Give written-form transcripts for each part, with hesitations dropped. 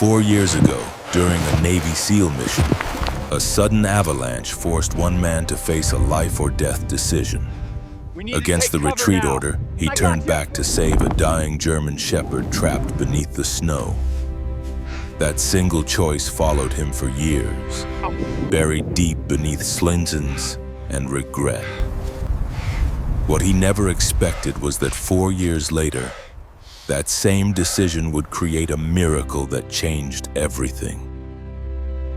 4 years ago, during a Navy SEAL mission, a sudden avalanche forced one man to face a life-or-death decision. Against the retreat order, he turned back to save a dying German shepherd trapped beneath the snow. That single choice followed him for years, buried deep beneath slingshans and regret. What he never expected was that 4 years later, that same decision would create a miracle that changed everything.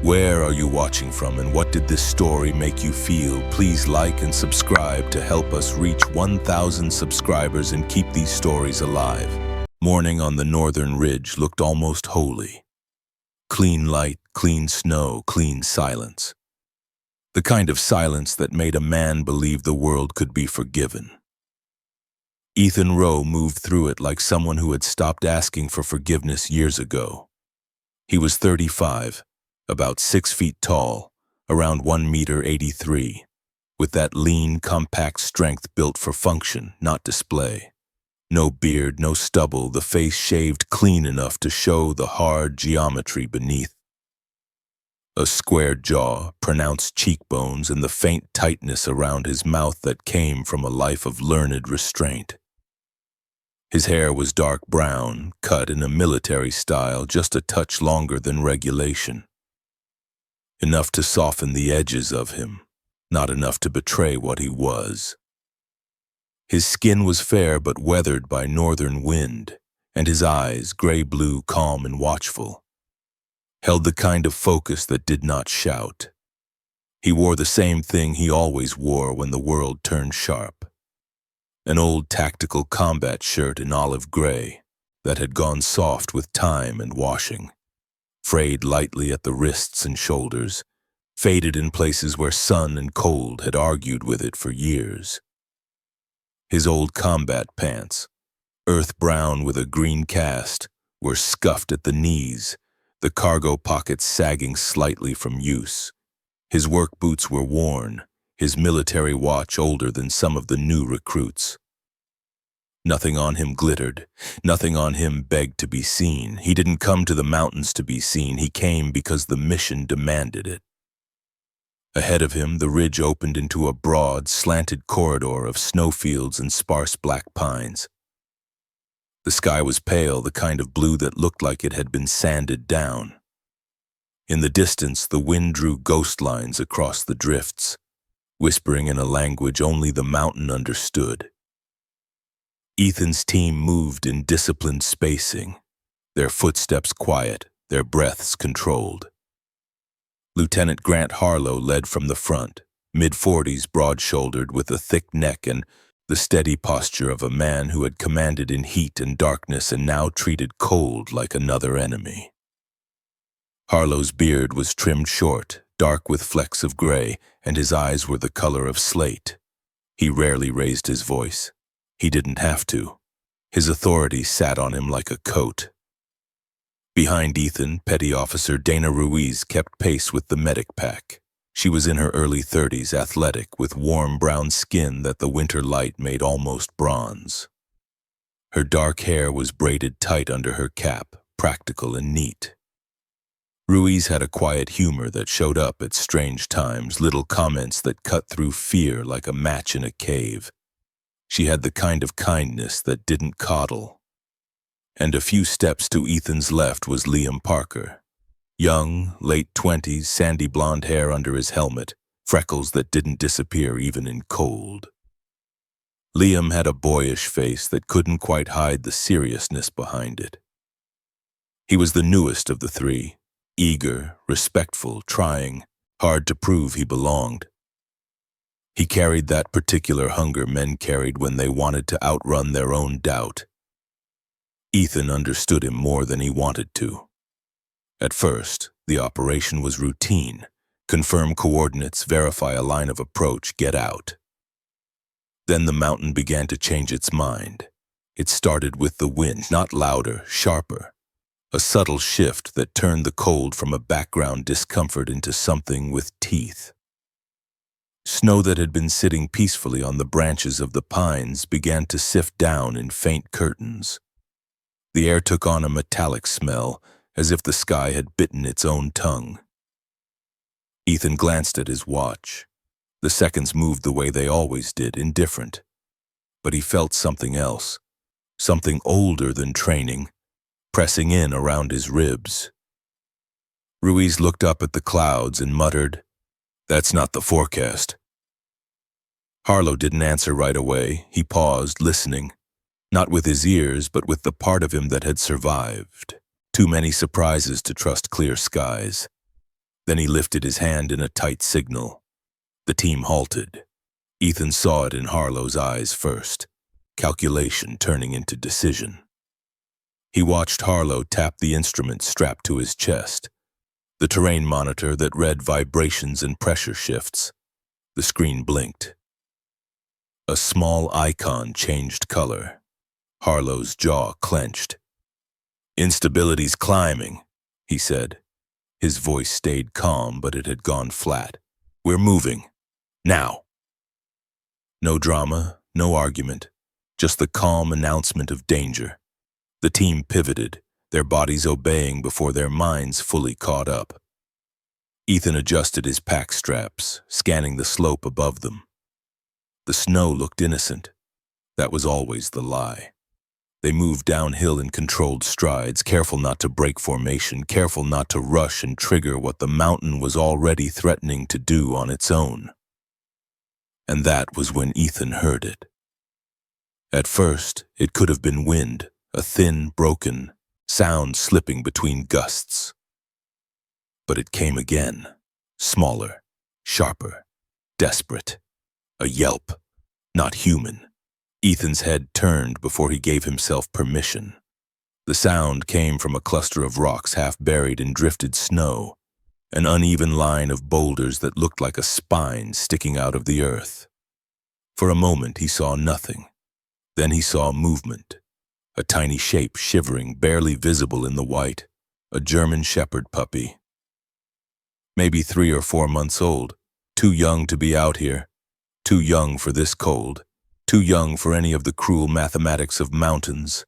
Where are you watching from, and what did this story make you feel? Please like and subscribe to help us reach 1,000 subscribers and keep these stories alive. Morning on the northern ridge looked almost holy. Clean light, clean snow, clean silence. The kind of silence that made a man believe the world could be forgiven. Ethan Rowe moved through it like someone who had stopped asking for forgiveness years ago. He was 35, about 6 feet tall, around 1 meter 83, with that lean, compact strength built for function, not display. No beard, no stubble, the face shaved clean enough to show the hard geometry beneath. A square jaw, pronounced cheekbones, and the faint tightness around his mouth that came from a life of learned restraint. His hair was dark brown, cut in a military style, just a touch longer than regulation. Enough to soften the edges of him, not enough to betray what he was. His skin was fair but weathered by northern wind, and his eyes, gray-blue, calm and watchful, held the kind of focus that did not shout. He wore the same thing he always wore when the world turned sharp. An old tactical combat shirt in olive gray that had gone soft with time and washing, frayed lightly at the wrists and shoulders, faded in places where sun and cold had argued with it for years. His old combat pants, earth brown with a green cast, were scuffed at the knees, the cargo pockets sagging slightly from use. His work boots were worn, his military watch older than some of the new recruits. Nothing on him glittered, nothing on him begged to be seen. He didn't come to the mountains to be seen, he came because the mission demanded it. Ahead of him, the ridge opened into a broad, slanted corridor of snowfields and sparse black pines. The sky was pale, the kind of blue that looked like it had been sanded down. In the distance, the wind drew ghost lines across the drifts, whispering in a language only the mountain understood. Ethan's team moved in disciplined spacing, their footsteps quiet, their breaths controlled. Lieutenant Grant Harlow led from the front, mid-40s, broad-shouldered with a thick neck and the steady posture of a man who had commanded in heat and darkness and now treated cold like another enemy. Harlow's beard was trimmed short, dark with flecks of gray, and his eyes were the color of slate. He rarely raised his voice. He didn't have to. His authority sat on him like a coat. Behind Ethan, Petty Officer Dana Ruiz kept pace with the medic pack. She was in her early 30s, athletic, with warm brown skin that the winter light made almost bronze. Her dark hair was braided tight under her cap, practical and neat. Ruiz had a quiet humor that showed up at strange times, little comments that cut through fear like a match in a cave. She had the kind of kindness that didn't coddle. And a few steps to Ethan's left was Liam Parker. Young, late 20s, sandy blonde hair under his helmet, freckles that didn't disappear even in cold. Liam had a boyish face that couldn't quite hide the seriousness behind it. He was the newest of the three, eager, respectful, trying, hard to prove he belonged. He carried that particular hunger men carried when they wanted to outrun their own doubt. Ethan understood him more than he wanted to. At first, the operation was routine. Confirm coordinates, verify a line of approach, get out. Then the mountain began to change its mind. It started with the wind, not louder, sharper. A subtle shift that turned the cold from a background discomfort into something with teeth. Snow that had been sitting peacefully on the branches of the pines began to sift down in faint curtains. The air took on a metallic smell, as if the sky had bitten its own tongue. Ethan glanced at his watch. The seconds moved the way they always did, indifferent. But he felt something else, something older than training, pressing in around his ribs. Ruiz looked up at the clouds and muttered, "That's not the forecast." Harlow didn't answer right away. He paused, listening, not with his ears, but with the part of him that had survived. Too many surprises to trust clear skies. Then he lifted his hand in a tight signal. The team halted. Ethan saw it in Harlow's eyes first, calculation turning into decision. He watched Harlow tap the instrument strapped to his chest, the terrain monitor that read vibrations and pressure shifts. The screen blinked. A small icon changed color. Harlow's jaw clenched. "Instability's climbing," he said. His voice stayed calm, but it had gone flat. "We're moving. Now." No drama, no argument, just the calm announcement of danger. The team pivoted, their bodies obeying before their minds fully caught up. Ethan adjusted his pack straps, scanning the slope above them. The snow looked innocent. That was always the lie. They moved downhill in controlled strides, careful not to break formation, careful not to rush and trigger what the mountain was already threatening to do on its own. And that was when Ethan heard it. At first, it could have been wind, a thin, broken sound slipping between gusts. But it came again, smaller, sharper, desperate. A yelp, not human. Ethan's head turned before he gave himself permission. The sound came from a cluster of rocks half buried in drifted snow, an uneven line of boulders that looked like a spine sticking out of the earth. For a moment he saw nothing. Then he saw movement, a tiny shape shivering, barely visible in the white, a German shepherd puppy. Maybe 3 or 4 months old, too young to be out here, too young for this cold, too young for any of the cruel mathematics of mountains.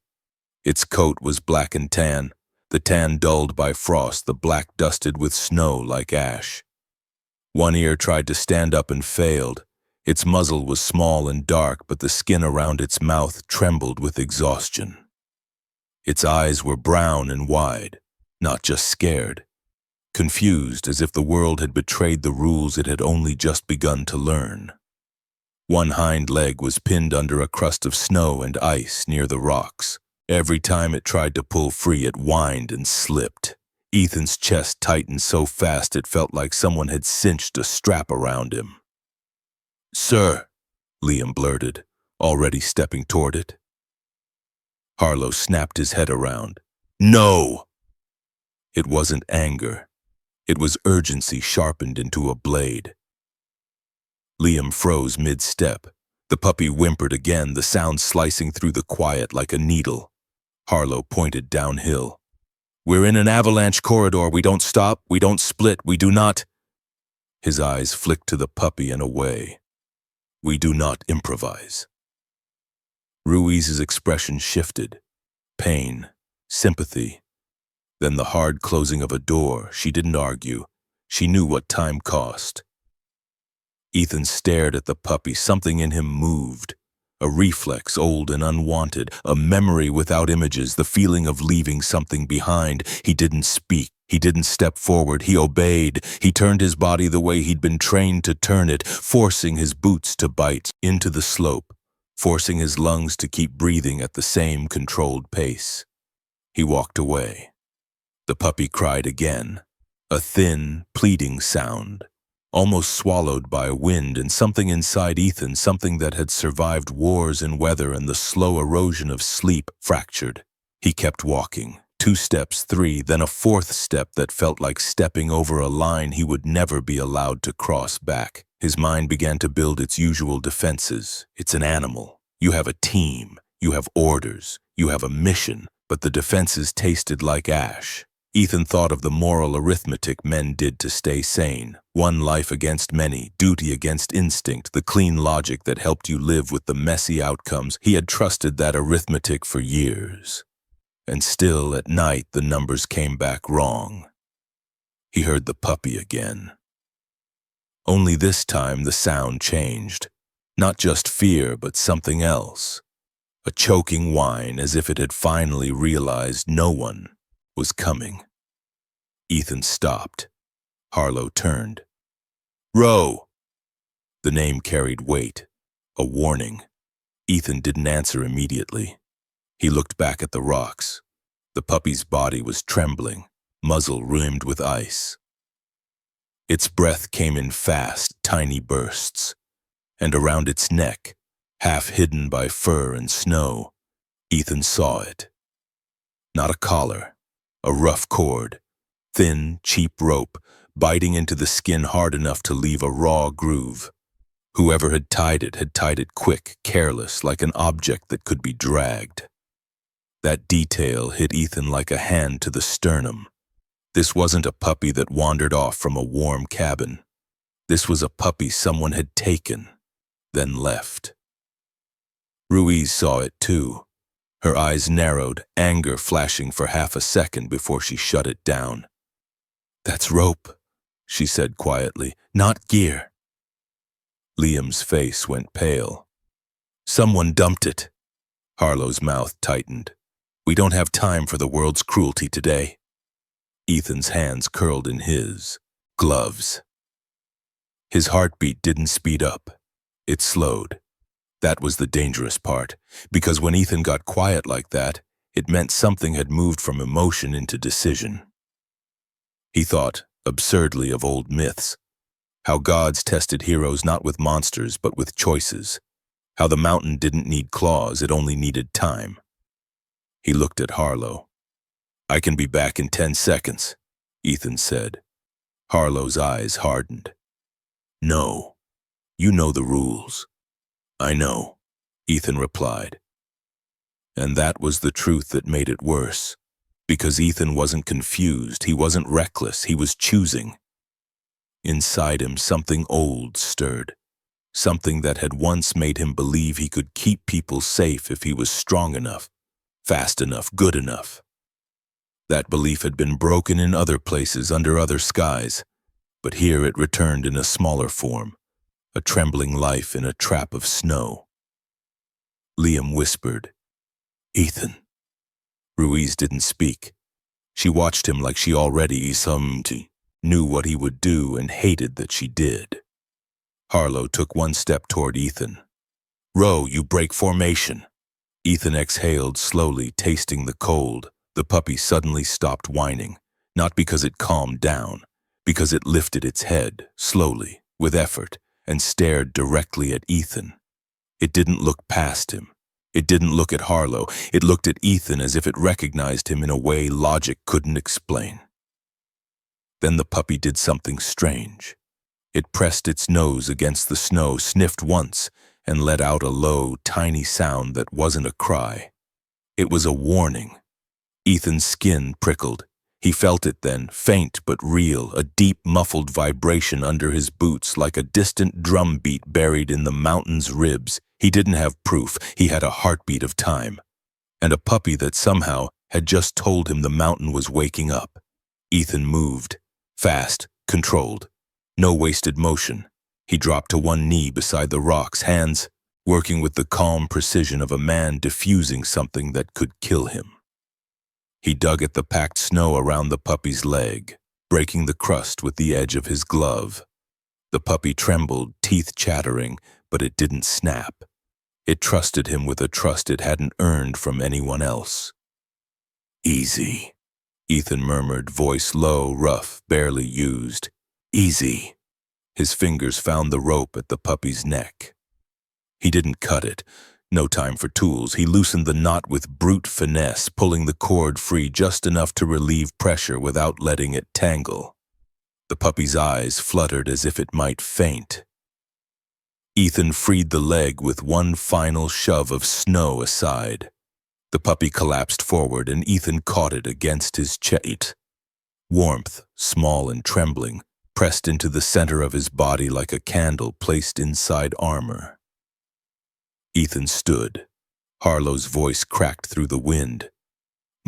Its coat was black and tan, the tan dulled by frost, the black dusted with snow like ash. One ear tried to stand up and failed. Its muzzle was small and dark, but the skin around its mouth trembled with exhaustion. Its eyes were brown and wide, not just scared, confused, as if the world had betrayed the rules it had only just begun to learn. One hind leg was pinned under a crust of snow and ice near the rocks. Every time it tried to pull free, it whined and slipped. Ethan's chest tightened so fast it felt like someone had cinched a strap around him. "Sir," Liam blurted, already stepping toward it. Harlow snapped his head around. "No!" It wasn't anger. It was urgency sharpened into a blade. Liam froze mid-step. The puppy whimpered again, the sound slicing through the quiet like a needle. Harlow pointed downhill. "We're in an avalanche corridor. We don't stop. We don't split. We do not—" His eyes flicked to the puppy and away. "We do not improvise." Ruiz's expression shifted. Pain, sympathy. Then the hard closing of a door. She didn't argue. She knew what time cost. Ethan stared at the puppy. Something in him moved. A reflex, old and unwanted, a memory without images, the feeling of leaving something behind. He didn't speak. He didn't step forward. He obeyed. He turned his body the way he'd been trained to turn it, forcing his boots to bite into the slope, forcing his lungs to keep breathing at the same controlled pace. He walked away. The puppy cried again, a thin, pleading sound, almost swallowed by wind, and something inside Ethan, something that had survived wars and weather and the slow erosion of sleep, fractured. He kept walking. 2 steps, 3, then a 4th step that felt like stepping over a line he would never be allowed to cross back. His mind began to build its usual defenses. It's an animal. You have a team. You have orders. You have a mission. But the defenses tasted like ash. Ethan thought of the moral arithmetic men did to stay sane. One life against many, duty against instinct, the clean logic that helped you live with the messy outcomes. He had trusted that arithmetic for years. And still at night the numbers came back wrong. He heard the puppy again. Only this time the sound changed. Not just fear, but something else. A choking whine, as if it had finally realized no one was coming. Ethan stopped. Harlow turned. "Row!" The name carried weight, a warning. Ethan didn't answer immediately. He looked back at the rocks. The puppy's body was trembling, muzzle rimmed with ice. Its breath came in fast, tiny bursts, and around its neck, half hidden by fur and snow, Ethan saw it. Not a collar, a rough cord, thin, cheap rope, biting into the skin hard enough to leave a raw groove. Whoever had tied it quick, careless, like an object that could be dragged. That detail hit Ethan like a hand to the sternum. This wasn't a puppy that wandered off from a warm cabin. This was a puppy someone had taken, then left. Ruiz saw it too. Her eyes narrowed, anger flashing for half a second before she shut it down. "That's rope," she said quietly, "not gear." Liam's face went pale. "Someone dumped it." Harlow's mouth tightened. "We don't have time for the world's cruelty today." Ethan's hands curled in his. Gloves. His heartbeat didn't speed up. It slowed. That was the dangerous part, because when Ethan got quiet like that, it meant something had moved from emotion into decision. He thought, absurdly, of old myths. How gods tested heroes not with monsters, but with choices. How the mountain didn't need claws, it only needed time. He looked at Harlow. "I can be back in 10 seconds, Ethan said. Harlow's eyes hardened. "No, you know the rules." "I know," Ethan replied. And that was the truth that made it worse. Because Ethan wasn't confused, he wasn't reckless, he was choosing. Inside him, something old stirred. Something that had once made him believe he could keep people safe if he was strong enough, fast enough, good enough. That belief had been broken in other places, under other skies, but here it returned in a smaller form, a trembling life in a trap of snow. Liam whispered, "Ethan." Ruiz didn't speak. She watched him like she already knew what he would do and hated that she did. Harlow took one step toward Ethan. "Row, you break formation." Ethan exhaled slowly, tasting the cold. The puppy suddenly stopped whining, not because it calmed down, because it lifted its head, slowly, with effort, and stared directly at Ethan. It didn't look past him. It didn't look at Harlow. It looked at Ethan as if it recognized him in a way logic couldn't explain. Then the puppy did something strange. It pressed its nose against the snow, sniffed once, and let out a low, tiny sound that wasn't a cry. It was a warning. Ethan's skin prickled. He felt it then, faint but real, a deep, muffled vibration under his boots like a distant drum beat buried in the mountain's ribs. He didn't have proof. He had a heartbeat of time. And a puppy that somehow had just told him the mountain was waking up. Ethan moved. Fast, controlled. No wasted motion. He dropped to one knee beside the rocks, hands working with the calm precision of a man diffusing something that could kill him. He dug at the packed snow around the puppy's leg, breaking the crust with the edge of his glove. The puppy trembled, teeth chattering, but it didn't snap. It trusted him with a trust it hadn't earned from anyone else. "Easy," Ethan murmured, voice low, rough, barely used. "Easy." His fingers found the rope at the puppy's neck. He didn't cut it. No time for tools. He loosened the knot with brute finesse, pulling the cord free just enough to relieve pressure without letting it tangle. The puppy's eyes fluttered as if it might faint. Ethan freed the leg with one final shove of snow aside. The puppy collapsed forward and Ethan caught it against his chest. Warmth, small and trembling, pressed into the center of his body like a candle placed inside armor. Ethan stood. Harlow's voice cracked through the wind.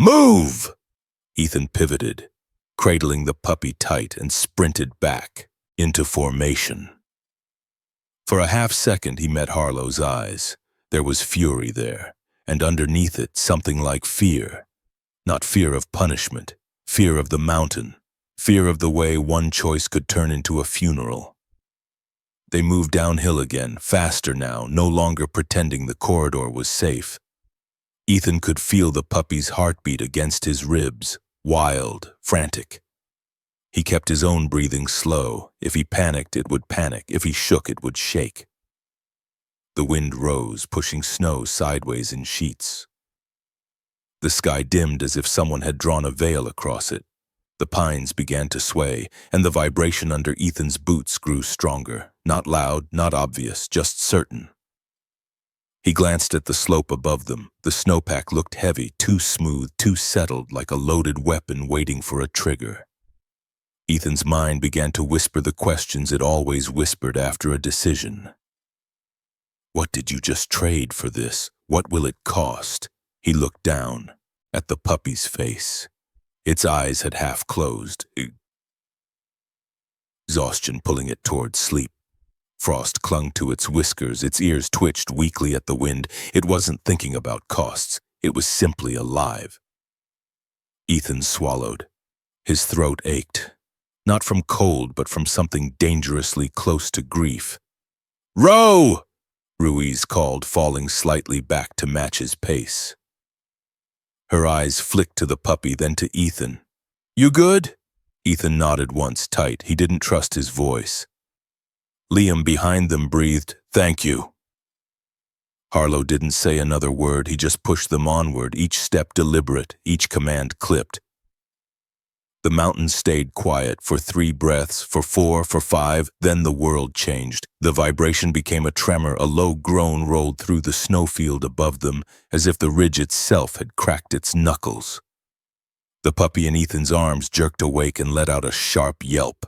Move! Ethan pivoted, cradling the puppy tight and sprinted back into formation. For a half second he met Harlow's eyes. There was fury there, and underneath it something like fear. Not fear of punishment, fear of the mountain, fear of the way one choice could turn into a funeral. They moved downhill again, faster now, no longer pretending the corridor was safe. Ethan could feel the puppy's heartbeat against his ribs, wild, frantic. He kept his own breathing slow. If he panicked, it would panic. If he shook, it would shake. The wind rose, pushing snow sideways in sheets. The sky dimmed as if someone had drawn a veil across it. The pines began to sway, and the vibration under Ethan's boots grew stronger. Not loud, not obvious, just certain. He glanced at the slope above them. The snowpack looked heavy, too smooth, too settled, like a loaded weapon waiting for a trigger. Ethan's mind began to whisper the questions it always whispered after a decision. What did you just trade for this? What will it cost? He looked down at the puppy's face. Its eyes had half closed, exhaustion pulling it toward sleep. Frost clung to its whiskers, its ears twitched weakly at the wind. It wasn't thinking about costs. It was simply alive. Ethan swallowed. His throat ached. Not from cold, but from something dangerously close to grief. "Row!" Ruiz called, falling slightly back to match his pace. Her eyes flicked to the puppy, then to Ethan. "You good?" Ethan nodded once tight. He didn't trust his voice. Liam behind them breathed, "Thank you." Harlow didn't say another word. He just pushed them onward, each step deliberate, each command clipped. The mountains stayed quiet for 3 breaths, for 4, for 5, then the world changed. The vibration became a tremor, a low groan rolled through the snowfield above them, as if the ridge itself had cracked its knuckles. The puppy in Ethan's arms jerked awake and let out a sharp yelp.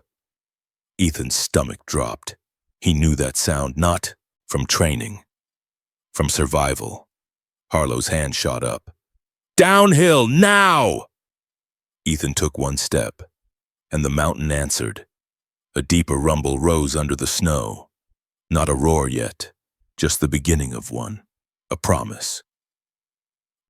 Ethan's stomach dropped. He knew that sound, not from training, from survival. Harlow's hand shot up. "Downhill, now!" Ethan took one step, and the mountain answered. A deeper rumble rose under the snow. Not a roar yet, just the beginning of one, a promise.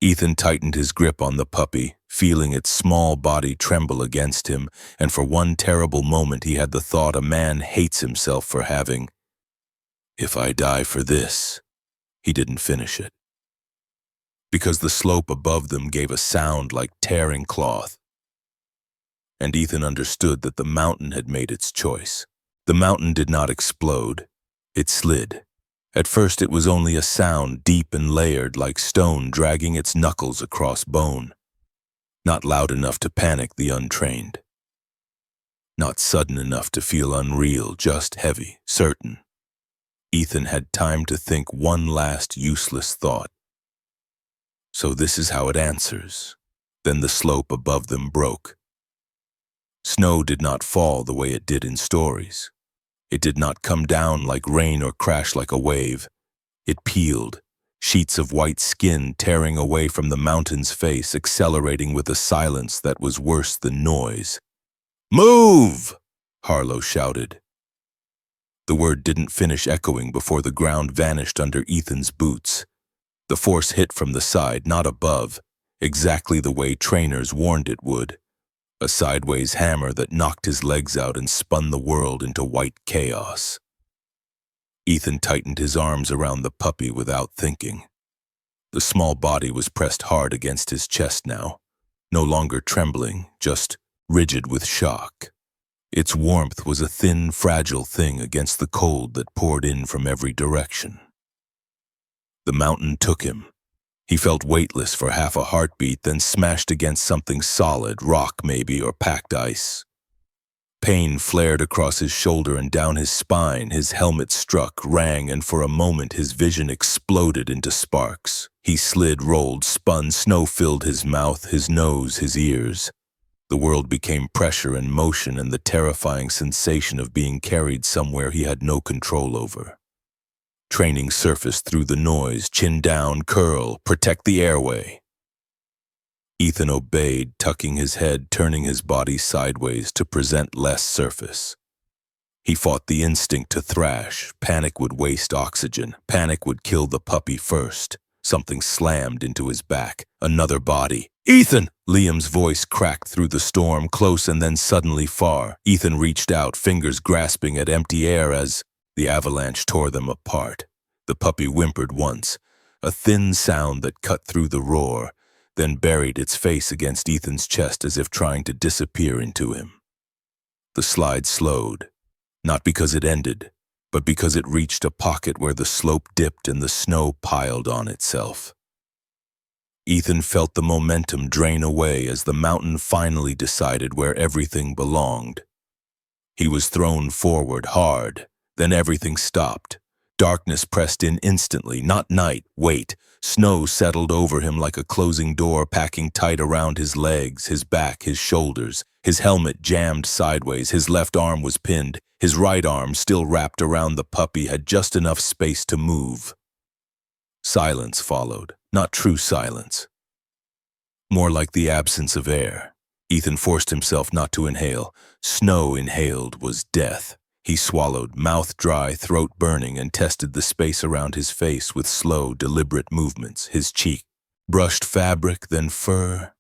Ethan tightened his grip on the puppy, feeling its small body tremble against him, and for one terrible moment he had the thought a man hates himself for having. "If I die for this," he didn't finish it. Because the slope above them gave a sound like tearing cloth. And Ethan understood that the mountain had made its choice. The mountain did not explode. It slid. At first it was only a sound, deep and layered, like stone dragging its knuckles across bone. Not loud enough to panic the untrained. Not sudden enough to feel unreal, just heavy, certain. Ethan had time to think one last useless thought. So this is how it answers. Then the slope above them broke. Snow did not fall the way it did in stories. It did not come down like rain or crash like a wave. It peeled, sheets of white skin tearing away from the mountain's face, accelerating with a silence that was worse than noise. "Move!" Harlow shouted. The word didn't finish echoing before the ground vanished under Ethan's boots. The force hit from the side, not above, exactly the way trainers warned it would. A sideways hammer that knocked his legs out and spun the world into white chaos. Ethan tightened his arms around the puppy without thinking. The small body was pressed hard against his chest now, no longer trembling, just rigid with shock. Its warmth was a thin, fragile thing against the cold that poured in from every direction. The mountain took him. He felt weightless for half a heartbeat, then smashed against something solid, rock maybe, or packed ice. Pain flared across his shoulder and down his spine. His helmet struck, rang, and for a moment his vision exploded into sparks. He slid, rolled, spun, snow filled his mouth, his nose, his ears. The world became pressure and motion and the terrifying sensation of being carried somewhere he had no control over. Training surfaced through the noise, chin down, curl, protect the airway. Ethan obeyed, tucking his head, turning his body sideways to present less surface. He fought the instinct to thrash. Panic would waste oxygen. Panic would kill the puppy first. Something slammed into his back. Another body. "Ethan!" Liam's voice cracked through the storm, close and then suddenly far. Ethan reached out, fingers grasping at empty air as the avalanche tore them apart. The puppy whimpered once, a thin sound that cut through the roar, then buried its face against Ethan's chest as if trying to disappear into him. The slide slowed, not because it ended, but because it reached a pocket where the slope dipped and the snow piled on itself. Ethan felt the momentum drain away as the mountain finally decided where everything belonged. He was thrown forward hard, then everything stopped. Darkness pressed in instantly, not night, wait. Snow settled over him like a closing door, packing tight around his legs, his back, his shoulders. His helmet jammed sideways, his left arm was pinned. His right arm, still wrapped around the puppy, had just enough space to move. Silence followed, not true silence. More like the absence of air. Ethan forced himself not to inhale. Snow inhaled was death. He swallowed, mouth dry, throat burning, and tested the space around his face with slow, deliberate movements. His cheek brushed fabric, then fur.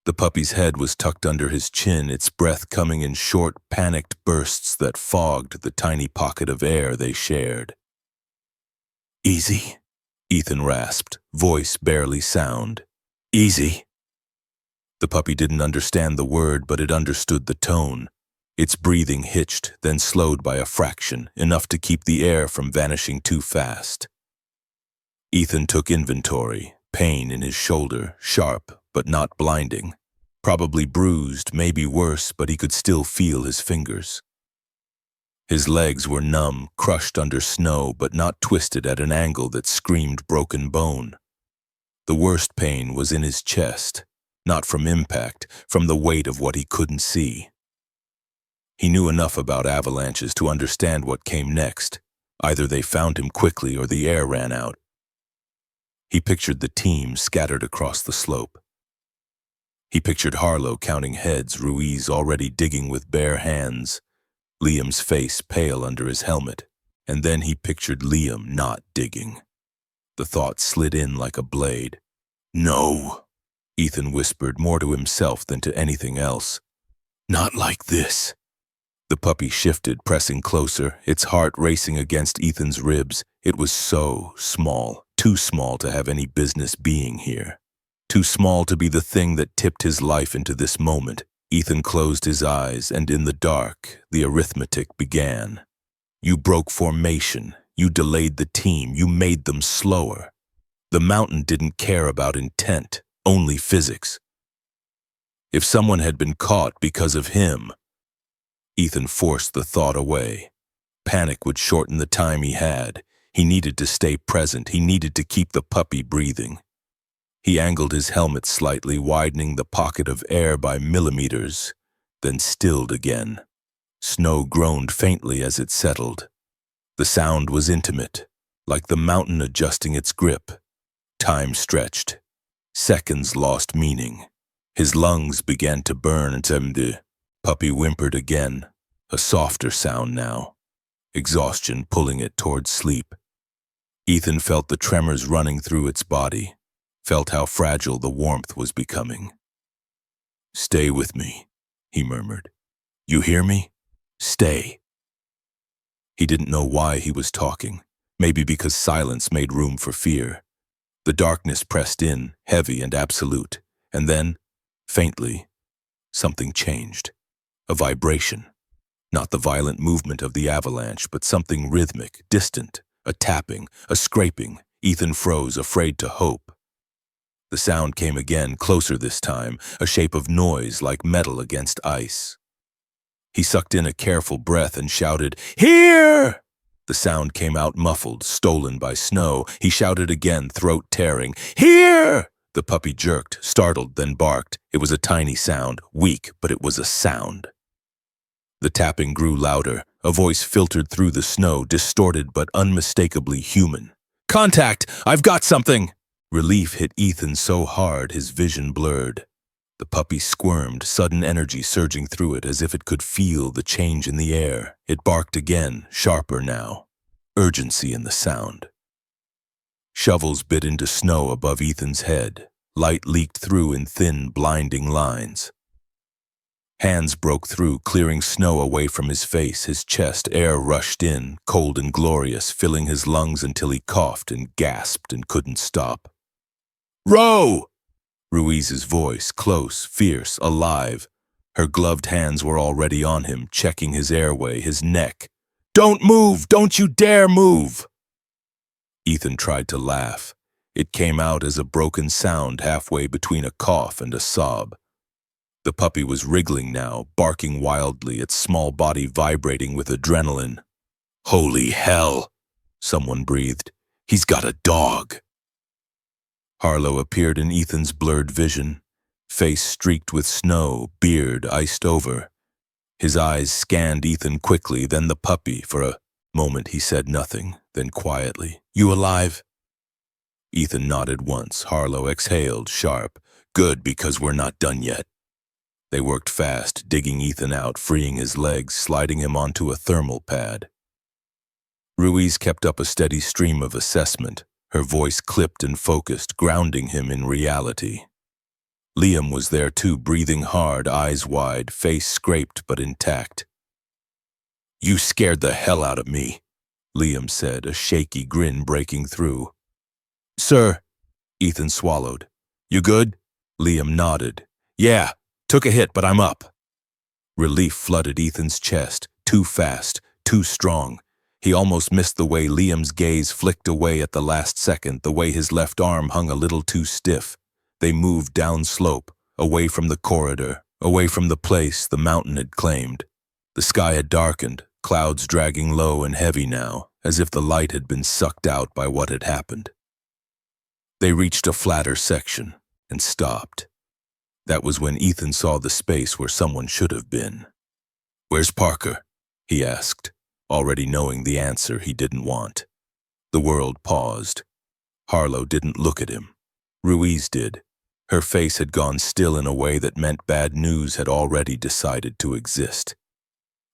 The puppy's head was tucked under his chin, its breath coming in short, panicked bursts that fogged the tiny pocket of air they shared. "Easy," Ethan rasped, voice barely sound. "Easy." The puppy didn't understand the word, but it understood the tone. Its breathing hitched, then slowed by a fraction, enough to keep the air from vanishing too fast. Ethan took inventory, pain in his shoulder, sharp but not blinding. Probably bruised, maybe worse, but he could still feel his fingers. His legs were numb, crushed under snow, but not twisted at an angle that screamed broken bone. The worst pain was in his chest, not from impact, from the weight of what he couldn't see. He knew enough about avalanches to understand what came next. Either they found him quickly or the air ran out. He pictured the team scattered across the slope. He pictured Harlow counting heads, Ruiz already digging with bare hands, Liam's face pale under his helmet, and then he pictured Liam not digging. The thought slid in like a blade. "No," Ethan whispered, more to himself than to anything else. "Not like this." The puppy shifted, pressing closer, its heart racing against Ethan's ribs. It was so small, too small to have any business being here. Too small to be the thing that tipped his life into this moment. Ethan closed his eyes, and in the dark, the arithmetic began. You broke formation. You delayed the team. You made them slower. The mountain didn't care about intent, only physics. If someone had been caught because of him, Ethan forced the thought away. Panic would shorten the time he had. He needed to stay present. He needed to keep the puppy breathing. He angled his helmet slightly, widening the pocket of air by millimeters, then stilled again. Snow groaned faintly as it settled. The sound was intimate, like the mountain adjusting its grip. Time stretched. Seconds lost meaning. His lungs began to burn, and the puppy whimpered again, a softer sound now, exhaustion pulling it towards sleep. Ethan felt the tremors running through its body, felt how fragile the warmth was becoming. "Stay with me," he murmured. "You hear me? Stay." He didn't know why he was talking, maybe because silence made room for fear. The darkness pressed in, heavy and absolute, and then, faintly, something changed. A vibration. Not the violent movement of the avalanche, but something rhythmic, distant, a tapping, a scraping. Ethan froze, afraid to hope. The sound came again, closer this time, a shape of noise like metal against ice. He sucked in a careful breath and shouted, "Here!" The sound came out muffled, stolen by snow. He shouted again, throat tearing, "Here!" The puppy jerked, startled, then barked. It was a tiny sound, weak, but it was a sound. The tapping grew louder. A voice filtered through the snow, distorted but unmistakably human. "Contact! I've got something!" Relief hit Ethan so hard his vision blurred. The puppy squirmed, sudden energy surging through it as if it could feel the change in the air. It barked again, sharper now. Urgency in the sound. Shovels bit into snow above Ethan's head. Light leaked through in thin, blinding lines. Hands broke through, clearing snow away from his face, his chest. Air rushed in, cold and glorious, filling his lungs until he coughed and gasped and couldn't stop. "Row!" Ruiz's voice, close, fierce, alive. Her gloved hands were already on him, checking his airway, his neck. "Don't move! Don't you dare move!" Ethan tried to laugh. It came out as a broken sound halfway between a cough and a sob. The puppy was wriggling now, barking wildly, its small body vibrating with adrenaline. "Holy hell!" someone breathed. "He's got a dog!" Harlow appeared in Ethan's blurred vision, face streaked with snow, beard iced over. His eyes scanned Ethan quickly, then the puppy. For a moment he said nothing, then quietly, "You alive?" Ethan nodded once. Harlow exhaled, sharp. "Good, because we're not done yet." They worked fast, digging Ethan out, freeing his legs, sliding him onto a thermal pad. Ruiz kept up a steady stream of assessment, her voice clipped and focused, grounding him in reality. Liam was there too, breathing hard, eyes wide, face scraped but intact. "You scared the hell out of me," Liam said, a shaky grin breaking through. "Sir," Ethan swallowed. "You good?" Liam nodded. "Yeah, took a hit, but I'm up." Relief flooded Ethan's chest, too fast, too strong. He almost missed the way Liam's gaze flicked away at the last second, the way his left arm hung a little too stiff. They moved downslope, away from the corridor, away from the place the mountain had claimed. The sky had darkened, clouds dragging low and heavy now, as if the light had been sucked out by what had happened. They reached a flatter section and stopped. That was when Ethan saw the space where someone should have been. "Where's Parker?" he asked, already knowing the answer he didn't want. The world paused. Harlow didn't look at him. Ruiz did. Her face had gone still in a way that meant bad news had already decided to exist.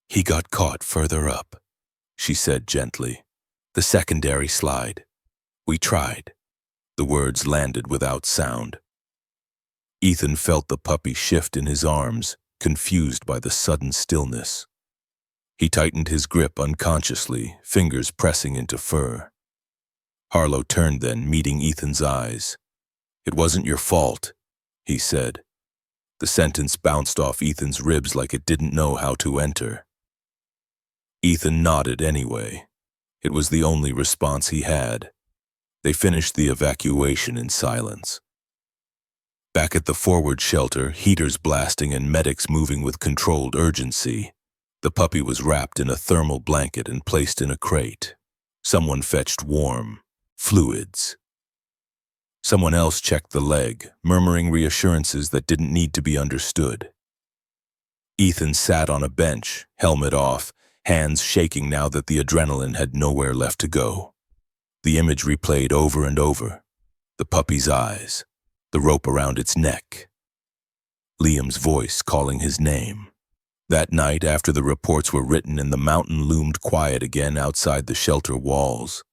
"He got caught further up," she said gently. "The secondary slide. We tried." The words landed without sound. Ethan felt the puppy shift in his arms, confused by the sudden stillness. He tightened his grip unconsciously, fingers pressing into fur. Harlow turned then, meeting Ethan's eyes. "It wasn't your fault," he said. The sentence bounced off Ethan's ribs like it didn't know how to enter. Ethan nodded anyway. It was the only response he had. They finished the evacuation in silence. Back at the forward shelter, heaters blasting and medics moving with controlled urgency. The puppy was wrapped in a thermal blanket and placed in a crate. Someone fetched warm fluids. Someone else checked the leg, murmuring reassurances that didn't need to be understood. Ethan sat on a bench, helmet off, hands shaking now that the adrenaline had nowhere left to go. The image replayed over and over. The puppy's eyes, the rope around its neck. Liam's voice calling his name. That night, after the reports were written and the mountain loomed quiet again outside the shelter walls,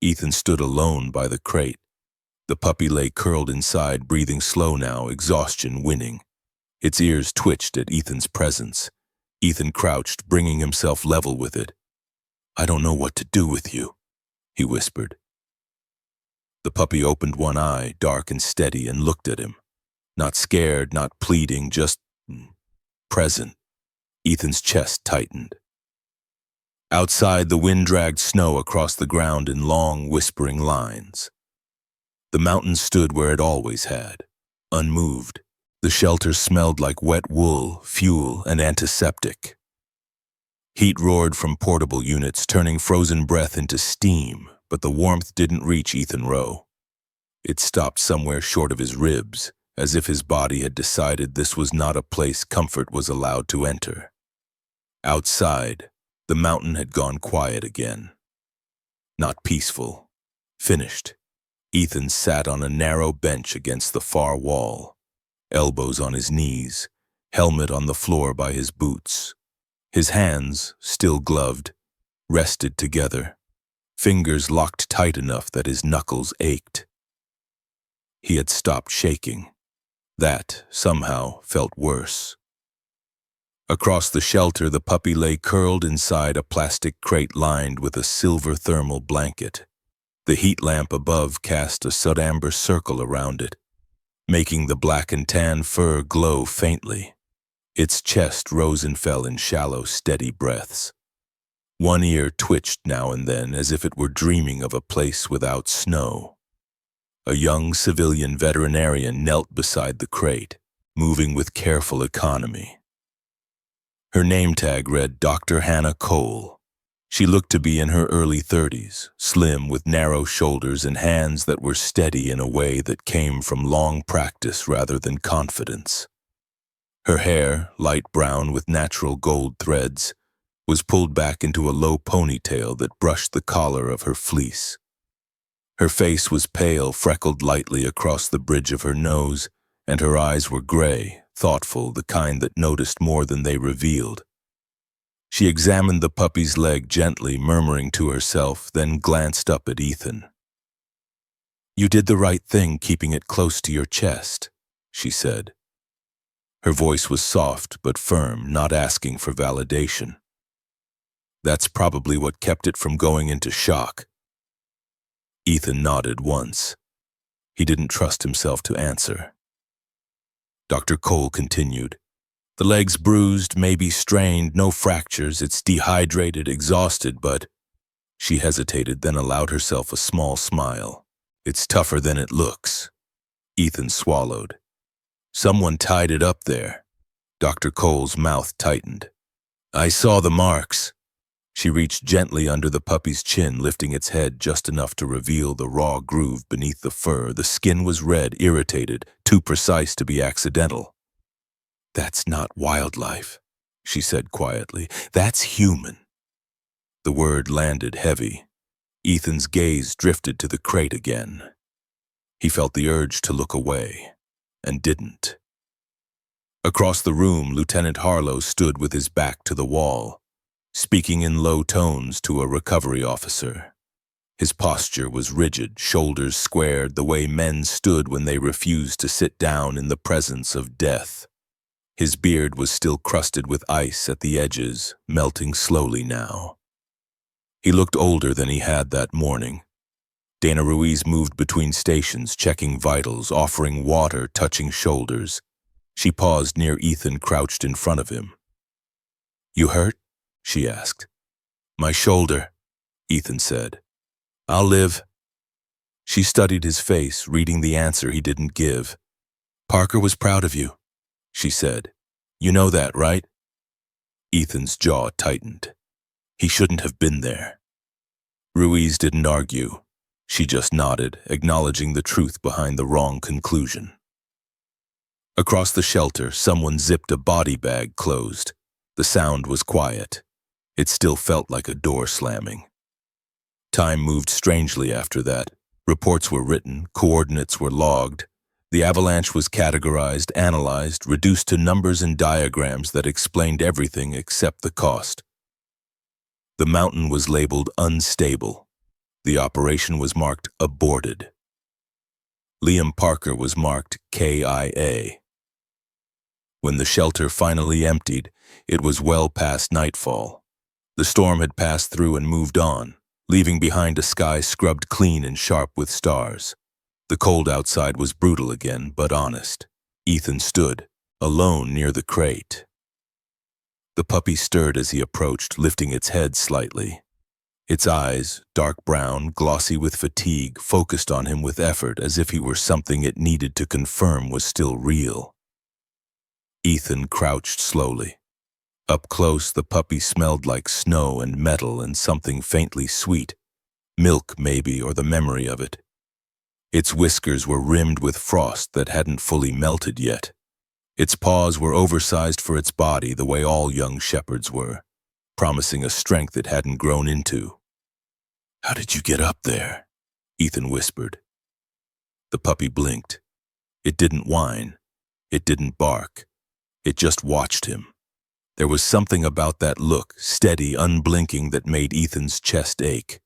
Ethan stood alone by the crate. The puppy lay curled inside, breathing slow now, exhaustion winning. Its ears twitched at Ethan's presence. Ethan crouched, bringing himself level with it. "I don't know what to do with you," he whispered. The puppy opened one eye, dark and steady, and looked at him. Not scared, not pleading, just present. Ethan's chest tightened. Outside, the wind dragged snow across the ground in long, whispering lines. The mountain stood where it always had, unmoved. The shelter smelled like wet wool, fuel, and antiseptic. Heat roared from portable units, turning frozen breath into steam, but the warmth didn't reach Ethan Rowe. It stopped somewhere short of his ribs, as if his body had decided this was not a place comfort was allowed to enter. Outside, the mountain had gone quiet again. Not peaceful, finished. Ethan sat on a narrow bench against the far wall, elbows on his knees, helmet on the floor by his boots. His hands, still gloved, rested together, fingers locked tight enough that his knuckles ached. He had stopped shaking. That, somehow, felt worse. Across the shelter, the puppy lay curled inside a plastic crate lined with a silver thermal blanket. The heat lamp above cast a sud-amber circle around it, making the black and tan fur glow faintly. Its chest rose and fell in shallow, steady breaths. One ear twitched now and then as if it were dreaming of a place without snow. A young civilian veterinarian knelt beside the crate, moving with careful economy. Her name tag read Dr. Hannah Cole. She looked to be in her early 30s, slim with narrow shoulders and hands that were steady in a way that came from long practice rather than confidence. Her hair, light brown with natural gold threads, was pulled back into a low ponytail that brushed the collar of her fleece. Her face was pale, freckled lightly across the bridge of her nose, and her eyes were gray, thoughtful, the kind that noticed more than they revealed. She examined the puppy's leg gently, murmuring to herself, then glanced up at Ethan. "You did the right thing keeping it close to your chest," she said. Her voice was soft but firm, not asking for validation. "That's probably what kept it from going into shock." Ethan nodded once. He didn't trust himself to answer. Dr. Cole continued. "The leg's bruised, maybe strained, no fractures. It's dehydrated, exhausted, but—" She hesitated, then allowed herself a small smile. "It's tougher than it looks." Ethan swallowed. "Someone tied it up there." Dr. Cole's mouth tightened. "I saw the marks." She reached gently under the puppy's chin, lifting its head just enough to reveal the raw groove beneath the fur. The skin was red, irritated, too precise to be accidental. "That's not wildlife," she said quietly. "That's human." The word landed heavy. Ethan's gaze drifted to the crate again. He felt the urge to look away, and didn't. Across the room, Lieutenant Harlow stood with his back to the wall, speaking in low tones to a recovery officer. His posture was rigid, shoulders squared, the way men stood when they refused to sit down in the presence of death. His beard was still crusted with ice at the edges, melting slowly now. He looked older than he had that morning. Dana Ruiz moved between stations, checking vitals, offering water, touching shoulders. She paused near Ethan, crouched in front of him. "You hurt?" she asked. "My shoulder," Ethan said. "I'll live." She studied his face, reading the answer he didn't give. "Parker was proud of you," she said. "You know that, right?" Ethan's jaw tightened. He shouldn't have been there. Ruiz didn't argue. She just nodded, acknowledging the truth behind the wrong conclusion. Across the shelter, someone zipped a body bag closed. The sound was quiet. It still felt like a door slamming. Time moved strangely after that. Reports were written, coordinates were logged. The avalanche was categorized, analyzed, reduced to numbers and diagrams that explained everything except the cost. The mountain was labeled unstable. The operation was marked aborted. Liam Parker was marked KIA. When the shelter finally emptied, it was well past nightfall. The storm had passed through and moved on, leaving behind a sky scrubbed clean and sharp with stars. The cold outside was brutal again, but honest. Ethan stood, alone near the crate. The puppy stirred as he approached, lifting its head slightly. Its eyes, dark brown, glossy with fatigue, focused on him with effort, as if he were something it needed to confirm was still real. Ethan crouched slowly. Up close, the puppy smelled like snow and metal and something faintly sweet. Milk, maybe, or the memory of it. Its whiskers were rimmed with frost that hadn't fully melted yet. Its paws were oversized for its body, the way all young shepherds were, promising a strength it hadn't grown into. "How did you get up there?" Ethan whispered. The puppy blinked. It didn't whine. It didn't bark. It just watched him. There was something about that look, steady, unblinking, that made Ethan's chest ache.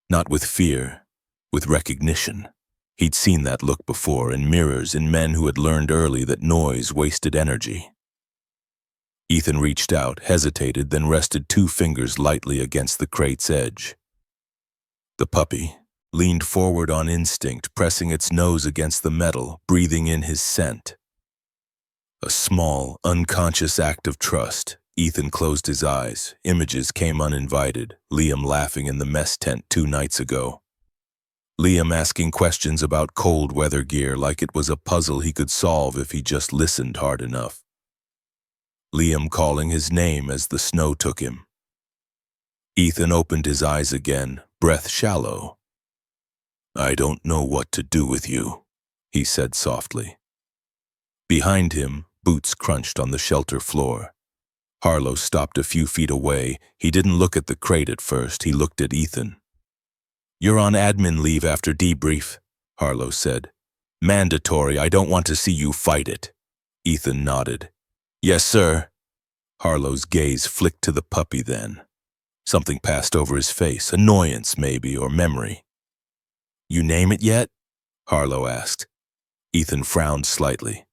Not with fear, with recognition. He'd seen that look before in mirrors, in men who had learned early that noise wasted energy. Ethan reached out, hesitated, then rested 2 fingers lightly against the crate's edge. The puppy leaned forward on instinct, pressing its nose against the metal, breathing in his scent. A small, unconscious act of trust. Ethan closed his eyes. Images came uninvited. Liam laughing in the mess tent 2 nights ago. Liam asking questions about cold weather gear like it was a puzzle he could solve if he just listened hard enough. Liam calling his name as the snow took him. Ethan opened his eyes again, breath shallow. "I don't know what to do with you," he said softly. Behind him, boots crunched on the shelter floor. Harlow stopped a few feet away. He didn't look at the crate at first. He looked at Ethan. "You're on admin leave after debrief," Harlow said. "Mandatory. I don't want to see you fight it." Ethan nodded. "Yes, sir." Harlow's gaze flicked to the puppy then. Something passed over his face, annoyance maybe, or memory. "You name it yet?" Harlow asked. Ethan frowned slightly.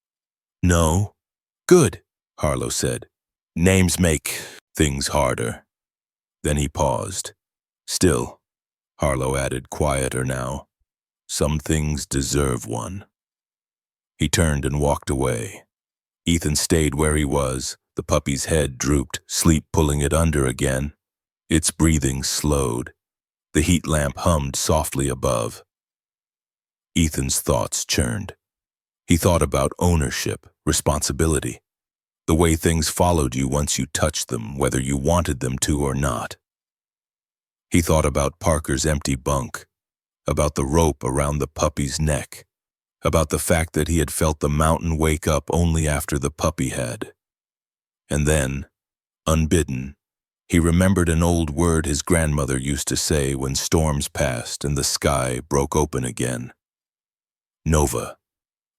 "No." "Good," Harlow said. "Names make things harder." Then he paused. "Still," Harlow added, quieter now, "some things deserve one." He turned and walked away. Ethan stayed where he was. The puppy's head drooped, sleep pulling it under again. Its breathing slowed. The heat lamp hummed softly above. Ethan's thoughts churned. He thought about ownership, responsibility, the way things followed you once you touched them, whether you wanted them to or not. He thought about Parker's empty bunk, about the rope around the puppy's neck, about the fact that he had felt the mountain wake up only after the puppy had. And then, unbidden, he remembered an old word his grandmother used to say when storms passed and the sky broke open again. Nova.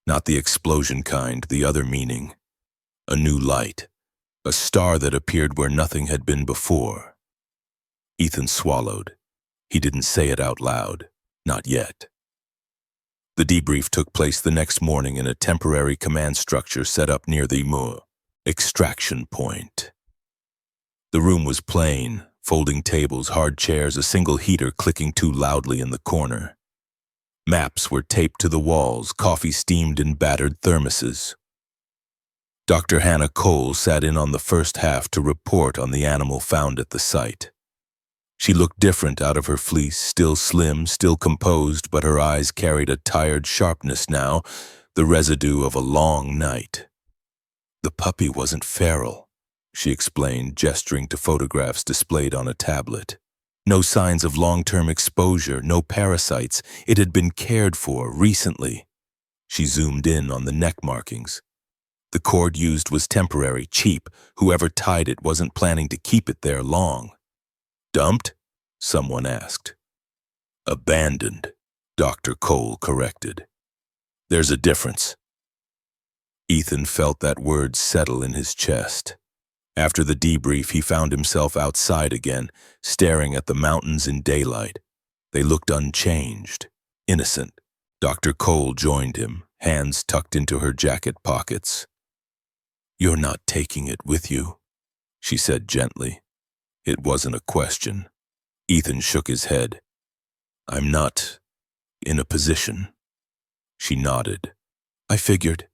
Not the explosion kind, the other meaning. A new light. A star that appeared where nothing had been before. Ethan swallowed. He didn't say it out loud. Not yet. The debrief took place the next morning in a temporary command structure set up near the extraction point. The room was plain, folding tables, hard chairs, a single heater clicking too loudly in the corner. Maps were taped to the walls, coffee steamed in battered thermoses. Dr. Hannah Cole sat in on the first half to report on the animal found at the site. She looked different out of her fleece, still slim, still composed, but her eyes carried a tired sharpness now, the residue of a long night. "The puppy wasn't feral," she explained, gesturing to photographs displayed on a tablet. "No signs of long-term exposure, no parasites. It had been cared for recently." She zoomed in on the neck markings. The cord used was temporary, cheap. Whoever tied it wasn't planning to keep it there long. "Dumped?" someone asked. "Abandoned," Dr. Cole corrected. "There's a difference." Ethan felt that word settle in his chest. After the debrief, he found himself outside again, staring at the mountains in daylight. They looked unchanged, innocent. Dr. Cole joined him, hands tucked into her jacket pockets. "You're not taking it with you," she said gently. It wasn't a question. Ethan shook his head. "I'm not in a position." She nodded. "I figured."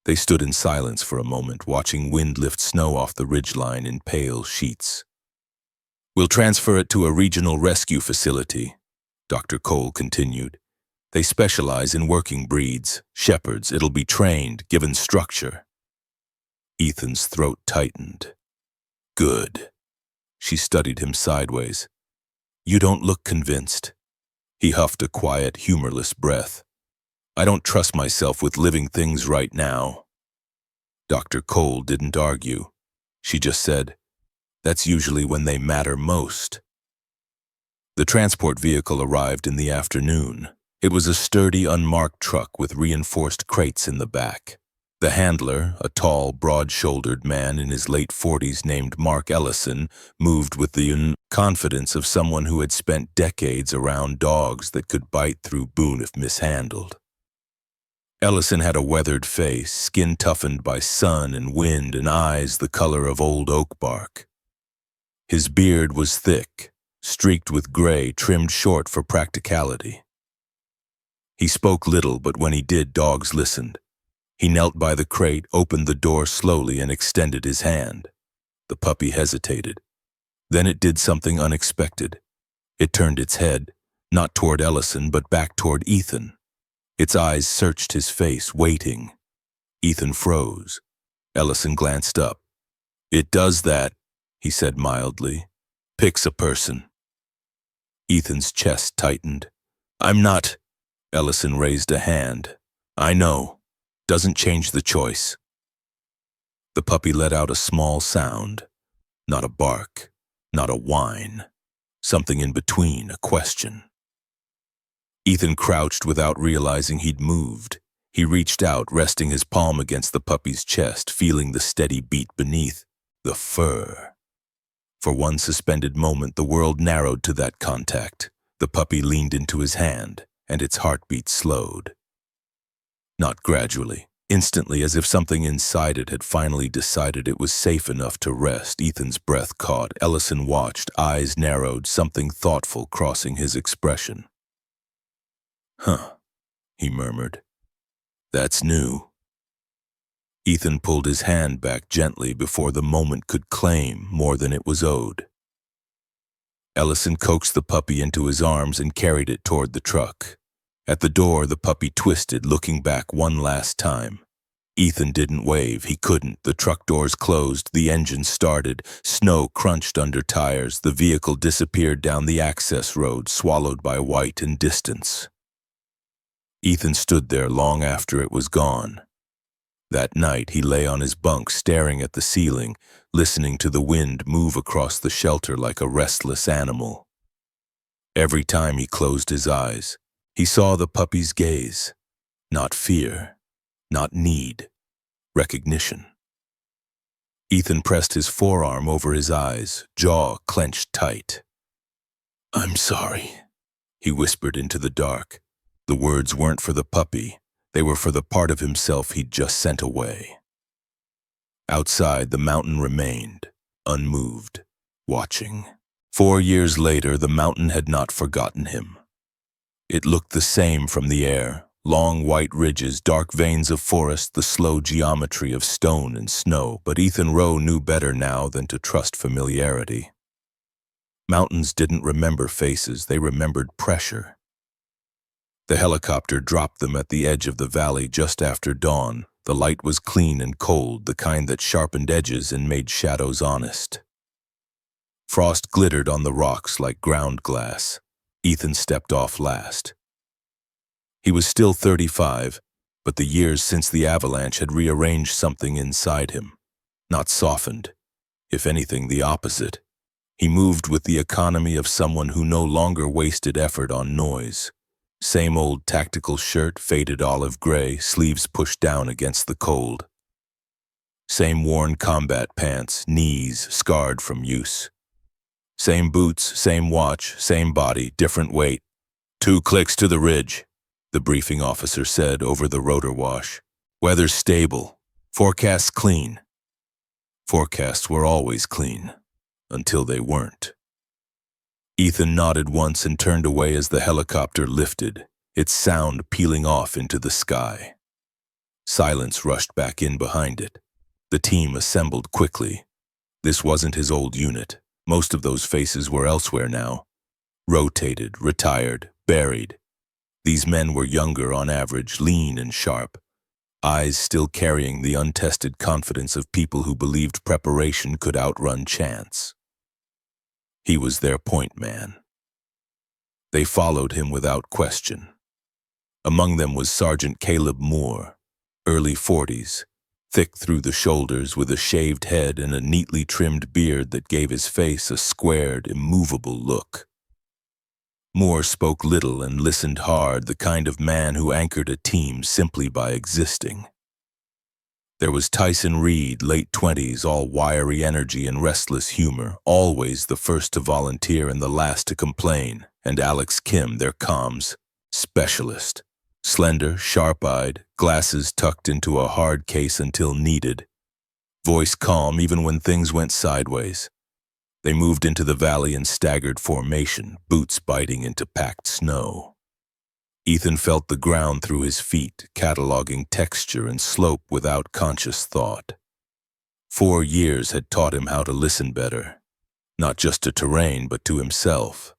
They stood in silence for a moment, watching wind lift snow off the ridgeline in pale sheets. "We'll transfer it to a regional rescue facility," Dr. Cole continued. "They specialize in working breeds, shepherds. It'll be trained, given structure." Ethan's throat tightened. "Good." She studied him sideways. "You don't look convinced." He huffed a quiet, humorless breath. "I don't trust myself with living things right now." Dr. Cole didn't argue. She just said, "That's usually when they matter most." The transport vehicle arrived in the afternoon. It was a sturdy, unmarked truck with reinforced crates in the back. The handler, a tall, broad-shouldered man in his late 40s named Mark Ellison, moved with the confidence of someone who had spent decades around dogs that could bite through bone if mishandled. Ellison had a weathered face, skin toughened by sun and wind, and eyes the color of old oak bark. His beard was thick, streaked with gray, trimmed short for practicality. He spoke little, but when he did, dogs listened. He knelt by the crate, opened the door slowly, and extended his hand. The puppy hesitated. Then it did something unexpected. It turned its head, not toward Ellison, but back toward Ethan. Its eyes searched his face, waiting. Ethan froze. Ellison glanced up. "It does that," he said mildly. "Picks a person." Ethan's chest tightened. "I'm not—" Ellison raised a hand. "I know. Doesn't change the choice." The puppy let out a small sound. Not a bark, not a whine. Something in between, a question. Ethan crouched without realizing he'd moved. He reached out, resting his palm against the puppy's chest, feeling the steady beat beneath. The fur. For one suspended moment, the world narrowed to that contact. The puppy leaned into his hand, and its heartbeat slowed. Not gradually, instantly, as if something inside it had finally decided it was safe enough to rest. Ethan's breath caught. Ellison watched, eyes narrowed, something thoughtful crossing his expression. "Huh," he murmured. "That's new." Ethan pulled his hand back gently before the moment could claim more than it was owed. Ellison coaxed the puppy into his arms and carried it toward the truck. At the door, the puppy twisted, looking back one last time. Ethan didn't wave. He couldn't. The truck doors closed. The engine started. Snow crunched under tires. The vehicle disappeared down the access road, swallowed by white and distance. Ethan stood there long after it was gone. That night, he lay on his bunk, staring at the ceiling, listening to the wind move across the shelter like a restless animal. Every time he closed his eyes, he saw the puppy's gaze. Not fear, not need, recognition. Ethan pressed his forearm over his eyes, jaw clenched tight. "I'm sorry," he whispered into the dark. The words weren't for the puppy. They were for the part of himself he'd just sent away. Outside, the mountain remained, unmoved, watching. 4 years later, the mountain had not forgotten him. It looked the same from the air, long white ridges, dark veins of forest, the slow geometry of stone and snow, but Ethan Rowe knew better now than to trust familiarity. Mountains didn't remember faces, they remembered pressure. The helicopter dropped them at the edge of the valley just after dawn. The light was clean and cold, the kind that sharpened edges and made shadows honest. Frost glittered on the rocks like ground glass. Ethan stepped off last. He was still 35, but the years since the avalanche had rearranged something inside him. Not softened, if anything, the opposite. He moved with the economy of someone who no longer wasted effort on noise. Same old tactical shirt, faded olive gray, sleeves pushed down against the cold. Same worn combat pants, knees scarred from use. Same boots, same watch, same body, different weight. 2 clicks to the ridge, the briefing officer said over the rotor wash. Weather's stable. Forecasts clean. Forecasts were always clean, until they weren't. Ethan nodded once and turned away as the helicopter lifted, its sound peeling off into the sky. Silence rushed back in behind it. The team assembled quickly. This wasn't his old unit. Most of those faces were elsewhere now. Rotated, retired, buried. These men were younger on average, lean and sharp. Eyes still carrying the untested confidence of people who believed preparation could outrun chance. He was their point man. They followed him without question. Among them was Sergeant Caleb Moore, early 40s, thick through the shoulders with a shaved head and a neatly trimmed beard that gave his face a squared, immovable look. Moore spoke little and listened hard, the kind of man who anchored a team simply by existing. There was Tyson Reed, late 20s, all wiry energy and restless humor, always the first to volunteer and the last to complain, and Alex Kim, their comms specialist. Slender, sharp-eyed, glasses tucked into a hard case until needed. Voice calm even when things went sideways. They moved into the valley in staggered formation, boots biting into packed snow. Ethan felt the ground through his feet, cataloging texture and slope without conscious thought. 4 years had taught him how to listen better, not just to terrain, but to himself.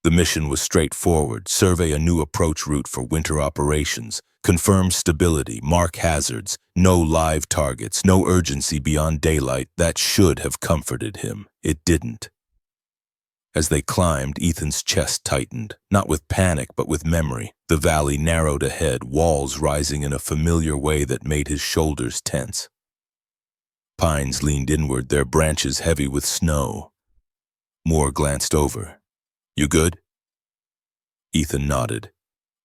The mission was straightforward: survey a new approach route for winter operations, confirm stability, mark hazards, no live targets, no urgency beyond daylight. That should have comforted him. It didn't. As they climbed, Ethan's chest tightened, not with panic but with memory. The valley narrowed ahead, walls rising in a familiar way that made his shoulders tense. Pines leaned inward, their branches heavy with snow. Moore glanced over. "You good?" Ethan nodded.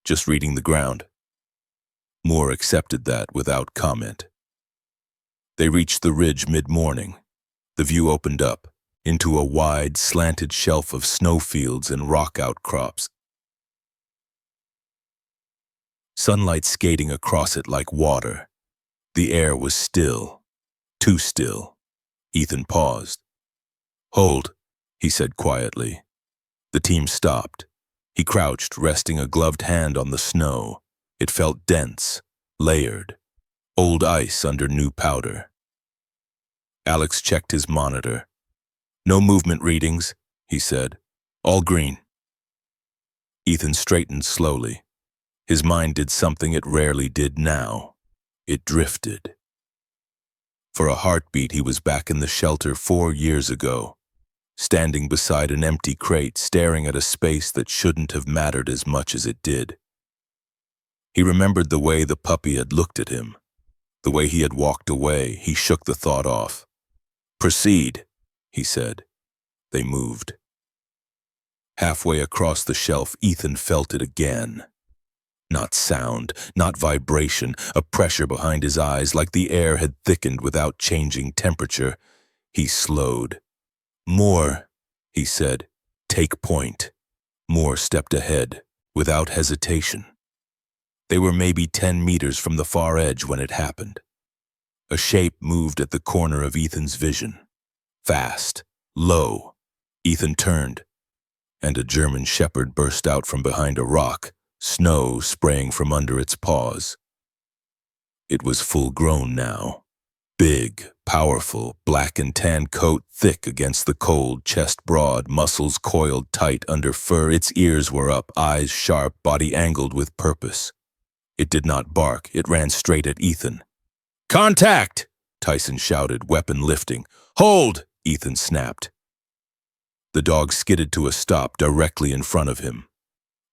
"Just reading the ground." Moore accepted that without comment. They reached the ridge mid-morning. The view opened up into a wide, slanted shelf of snowfields and rock outcrops. Sunlight skating across it like water. The air was still, too still. Ethan paused. "Hold," he said quietly. The team stopped. He crouched, resting a gloved hand on the snow. It felt dense, layered, old ice under new powder. Alex checked his monitor. "No movement readings," he said. "All green." Ethan straightened slowly. His mind did something it rarely did now. It drifted. For a heartbeat, he was back in the shelter 4 years ago, standing beside an empty crate, staring at a space that shouldn't have mattered as much as it did. He remembered the way the puppy had looked at him, the way he had walked away. He shook the thought off. "Proceed," he said. They moved. Halfway across the shelf, Ethan felt it again. Not sound, not vibration, a pressure behind his eyes, like the air had thickened without changing temperature. He slowed. "Moore," he said. "Take point." Moore stepped ahead, without hesitation. They were maybe 10 meters from the far edge when it happened. A shape moved at the corner of Ethan's vision. Fast, low. Ethan turned, and a German shepherd burst out from behind a rock, snow spraying from under its paws. It was full-grown now. Big, powerful, black and tan coat thick against the cold, chest broad, muscles coiled tight under fur. Its ears were up, eyes sharp, body angled with purpose. It did not bark. It ran straight at Ethan. "Contact!" Tyson shouted, weapon lifting. "Hold!" Ethan snapped. The dog skidded to a stop directly in front of him.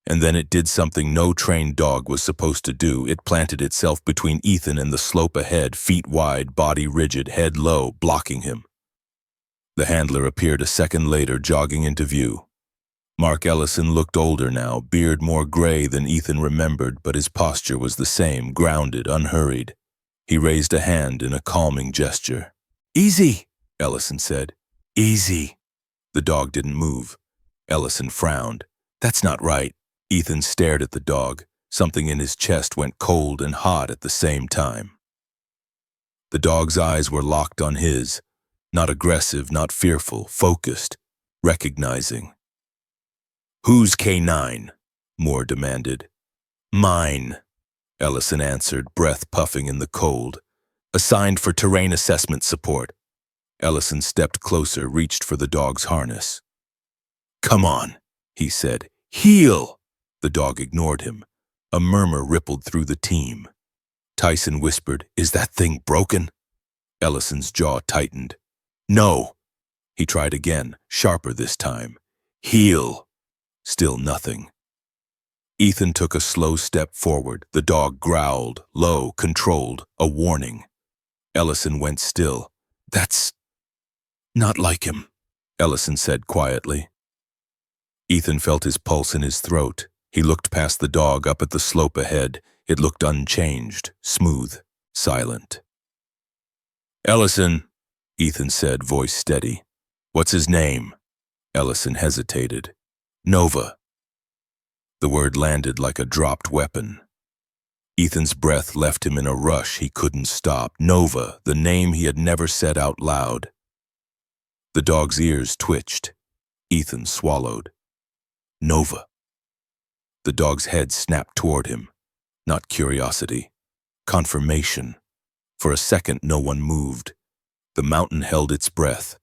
And then it did something no trained dog was supposed to do. It planted itself between Ethan and the slope ahead, feet wide, body rigid, head low, blocking him. The handler appeared a second later, jogging into view. Mark Ellison looked older now, beard more gray than Ethan remembered, but his posture was the same, grounded, unhurried. He raised a hand in a calming gesture. "Easy," Ellison said. "Easy." The dog didn't move. Ellison frowned. "That's not right." Ethan stared at the dog. Something in his chest went cold and hot at the same time. The dog's eyes were locked on his, not aggressive, not fearful, focused, recognizing. "Who's K9? Moore demanded. "Mine," Ellison answered, breath puffing in the cold. "Assigned for terrain assessment support." Ellison stepped closer, reached for the dog's harness. "Come on," he said. "Heel!" The dog ignored him. A murmur rippled through the team. Tyson whispered, "Is that thing broken?" Ellison's jaw tightened. "No." He tried again, sharper this time. "Heel." Still nothing. Ethan took a slow step forward. The dog growled, low, controlled, a warning. Ellison went still. "That's not like him," Ellison said quietly. Ethan felt his pulse in his throat. He looked past the dog up at the slope ahead. It looked unchanged, smooth, silent. "Ellison," Ethan said, voice steady. "What's his name?" Ellison hesitated. "Nova." The word landed like a dropped weapon. Ethan's breath left him in a rush he couldn't stop. Nova, the name he had never said out loud. The dog's ears twitched. Ethan swallowed. Nova. The dog's head snapped toward him. Not curiosity. Confirmation. For a second, no one moved. The mountain held its breath.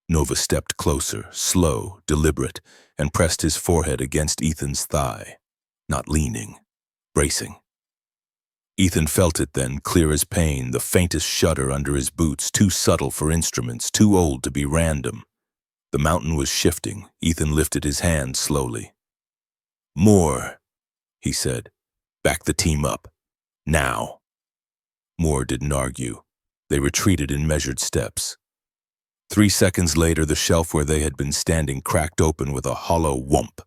Nova stepped closer, slow, deliberate, and pressed his forehead against Ethan's thigh. Not leaning, bracing. Ethan felt it then, clear as pain, the faintest shudder under his boots, too subtle for instruments, too old to be random. The mountain was shifting. Ethan lifted his hand slowly. "Moore," he said. "Back the team up. Now." Moore didn't argue. They retreated in measured steps. 3 seconds later, the shelf where they had been standing cracked open with a hollow whomp.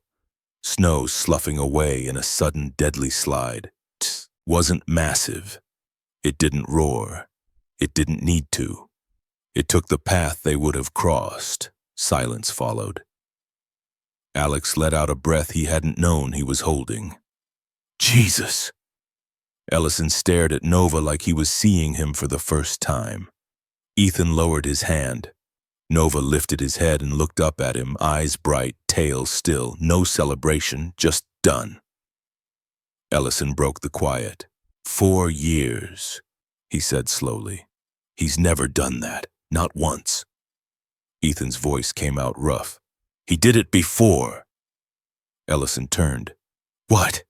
Snow sloughing away in a sudden deadly slide. It wasn't massive. It didn't roar. It didn't need to. It took the path they would have crossed. Silence followed. Alex let out a breath he hadn't known he was holding. "Jesus!" Ellison stared at Nova like he was seeing him for the first time. Ethan lowered his hand. Nova lifted his head and looked up at him, eyes bright, tail still, no celebration, just done. Ellison broke the quiet. 4 years, he said slowly. He's never done that, not once. Ethan's voice came out rough. "He did it before." Ellison turned. "What?"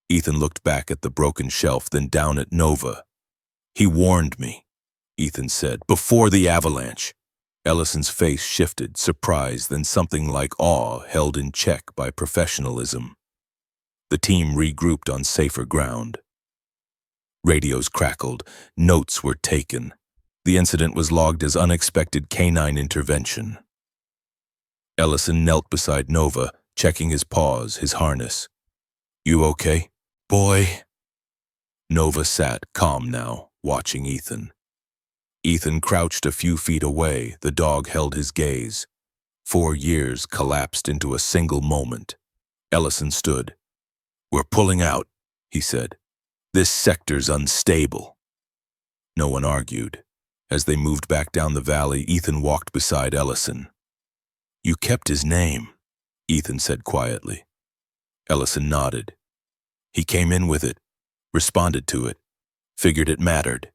Ethan looked back at the broken shelf, then down at Nova. "He warned me," Ethan said, "before the avalanche." Ellison's face shifted, surprise, then something like awe held in check by professionalism. The team regrouped on safer ground. Radios crackled. Notes were taken. The incident was logged as unexpected canine intervention. Ellison knelt beside Nova, checking his paws, his harness. "You okay, boy?" Nova sat, calm now, watching Ethan. Ethan crouched a few feet away. The dog held his gaze. 4 years collapsed into a single moment. Ellison stood. "We're pulling out," he said. "This sector's unstable." No one argued. As they moved back down the valley, Ethan walked beside Ellison. "You kept his name," Ethan said quietly. Ellison nodded. "He came in with it, responded to it, figured it mattered."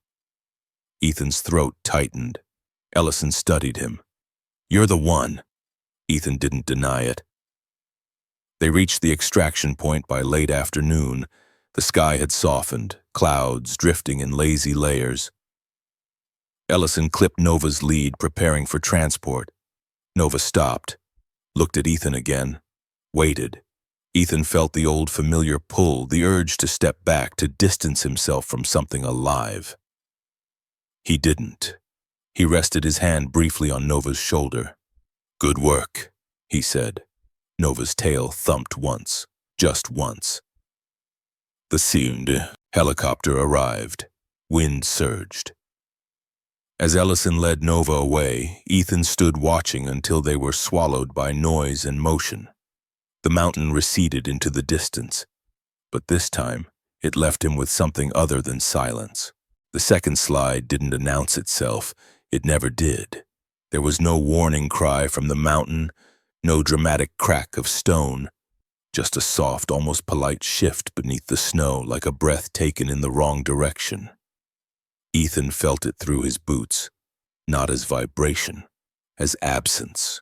Ethan's throat tightened. Ellison studied him. "You're the one." Ethan didn't deny it. They reached the extraction point by late afternoon. The sky had softened, clouds drifting in lazy layers. Ellison clipped Nova's lead, preparing for transport. Nova stopped, looked at Ethan again, waited. Ethan felt the old familiar pull, the urge to step back, to distance himself from something alive. He didn't. He rested his hand briefly on Nova's shoulder. "Good work," he said. Nova's tail thumped once, just once. The Seund helicopter arrived. Wind surged. As Ellison led Nova away, Ethan stood watching until they were swallowed by noise and motion. The mountain receded into the distance, but this time it left him with something other than silence. The second slide didn't announce itself. It never did. There was no warning cry from the mountain, no dramatic crack of stone, just a soft, almost polite shift beneath the snow, like a breath taken in the wrong direction. Ethan felt it through his boots, not as vibration, as absence.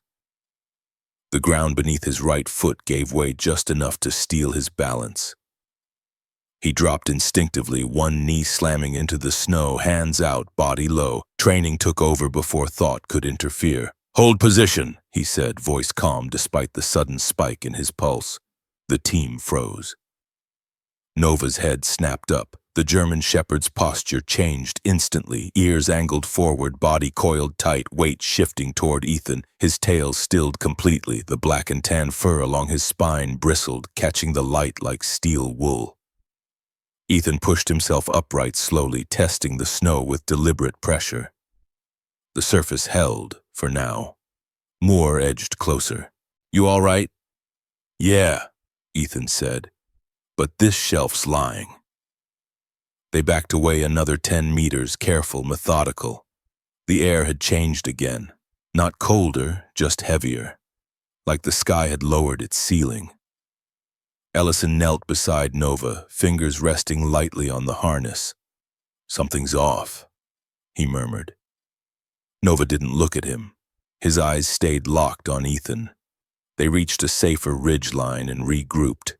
The ground beneath his right foot gave way just enough to steal his balance. He dropped instinctively, one knee slamming into the snow, hands out, body low. Training took over before thought could interfere. "Hold position," he said, voice calm despite the sudden spike in his pulse. The team froze. Nova's head snapped up, The German shepherd's posture changed instantly, ears angled forward, body coiled tight, weight shifting toward Ethan. His tail stilled completely, the black and tan fur along his spine bristled, catching the light like steel wool. Ethan pushed himself upright slowly, testing the snow with deliberate pressure. The surface held, for now. Moore edged closer. "You all right?" "Yeah," Ethan said, "but this shelf's lying." They backed away another 10 meters, careful, methodical. The air had changed again. Not colder, just heavier. Like the sky had lowered its ceiling. Ellison knelt beside Nova, fingers resting lightly on the harness. "Something's off," he murmured. Nova didn't look at him. His eyes stayed locked on Ethan. They reached a safer ridge line and regrouped.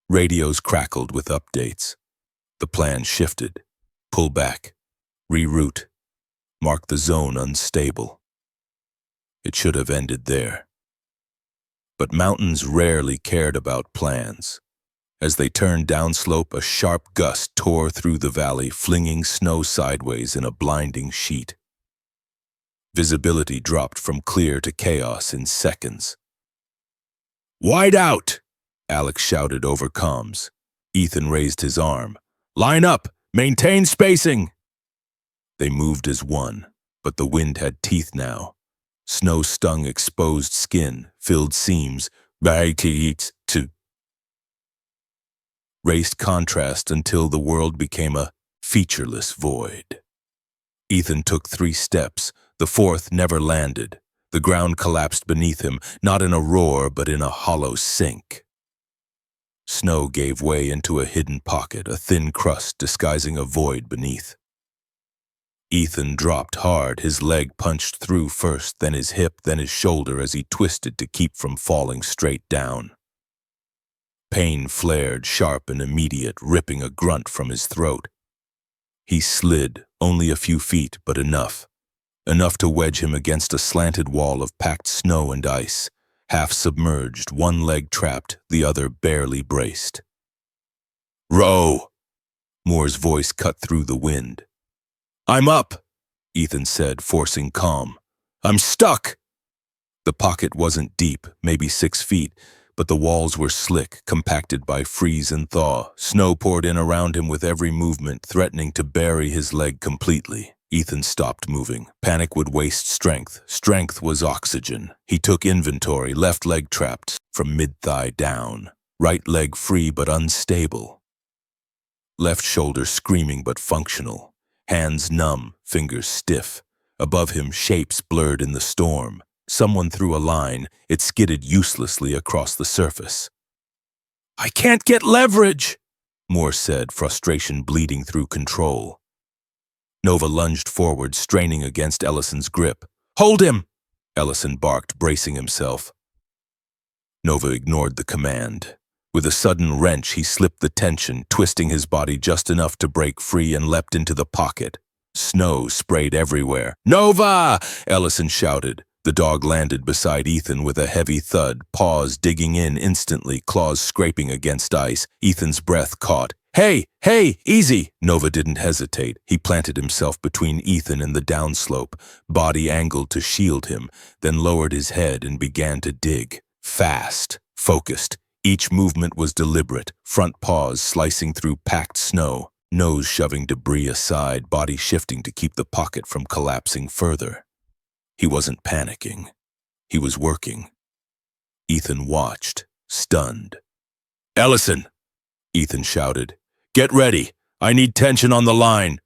Radios crackled with updates. The plan shifted. Pull back. Reroute. Mark the zone unstable. It should have ended there. But mountains rarely cared about plans. As they turned downslope, a sharp gust tore through the valley, flinging snow sideways in a blinding sheet. Visibility dropped from clear to chaos in seconds. "Wide out!" Alex shouted over comms. Ethan raised his arm. "Line up! Maintain spacing!" They moved as one, but the wind had teeth now. Snow stung exposed skin, filled seams, raced contrast until the world became a featureless void. Ethan took 3 steps. The 4th never landed. The ground collapsed beneath him, not in a roar, but in a hollow sink. Snow gave way into a hidden pocket, a thin crust disguising a void beneath. Ethan dropped hard, his leg punched through first, then his hip, then his shoulder as he twisted to keep from falling straight down. Pain flared, sharp and immediate, ripping a grunt from his throat. He slid, only a few feet, but enough. Enough to wedge him against a slanted wall of packed snow and ice. Half submerged, one leg trapped, the other barely braced. "Row!" Moore's voice cut through the wind. "I'm up," Ethan said, forcing calm. "I'm stuck!" The pocket wasn't deep, maybe 6 feet, but the walls were slick, compacted by freeze and thaw. Snow poured in around him with every movement, threatening to bury his leg completely. Ethan stopped moving. Panic would waste strength. Strength was oxygen. He took inventory, left leg trapped from mid-thigh down. Right leg free but unstable. Left shoulder screaming but functional. Hands numb, fingers stiff. Above him, shapes blurred in the storm. Someone threw a line. It skidded uselessly across the surface. "I can't get leverage," Moore said, frustration bleeding through control. Nova lunged forward, straining against Ellison's grip. "Hold him!" Ellison barked, bracing himself. Nova ignored the command. With a sudden wrench, he slipped the tension, twisting his body just enough to break free and leapt into the pocket. Snow sprayed everywhere. "Nova!" Ellison shouted. The dog landed beside Ethan with a heavy thud, paws digging in instantly, claws scraping against ice. Ethan's breath caught. "Hey, easy!" Nova didn't hesitate. He planted himself between Ethan and the downslope, body angled to shield him, then lowered his head and began to dig. Fast, focused. Each movement was deliberate, front paws slicing through packed snow, nose shoving debris aside, body shifting to keep the pocket from collapsing further. He wasn't panicking. He was working. Ethan watched, stunned. "Ellison!" Ethan shouted. "Get ready! I need tension on the line!"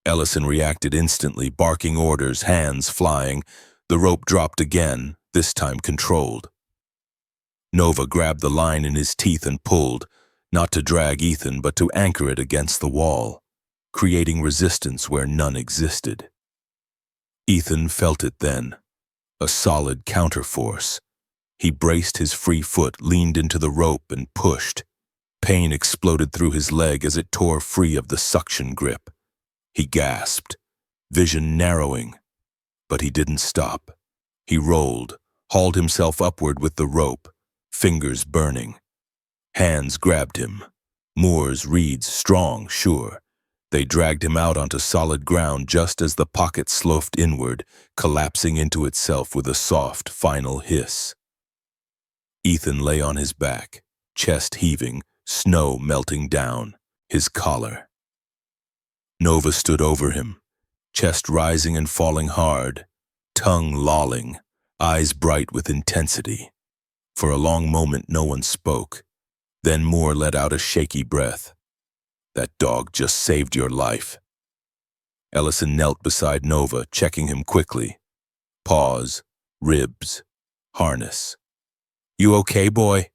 Ellison reacted instantly, barking orders, hands flying. The rope dropped again, this time controlled. Nova grabbed the line in his teeth and pulled, not to drag Ethan, but to anchor it against the wall, creating resistance where none existed. Ethan felt it then, a solid counterforce. He braced his free foot, leaned into the rope, and pushed. Pain exploded through his leg as it tore free of the suction grip. He gasped, vision narrowing, but he didn't stop. He rolled, hauled himself upward with the rope, fingers burning. Hands grabbed him. Moors, reeds, strong, sure. They dragged him out onto solid ground just as the pocket sloughed inward, collapsing into itself with a soft, final hiss. Ethan lay on his back, chest heaving, snow melting down, his collar. Nova stood over him, chest rising and falling hard, tongue lolling, eyes bright with intensity. For a long moment no one spoke. Then Moore let out a shaky breath. That dog just saved your life. Ellison knelt beside Nova, checking him quickly. Paws, ribs, harness. You okay, boy?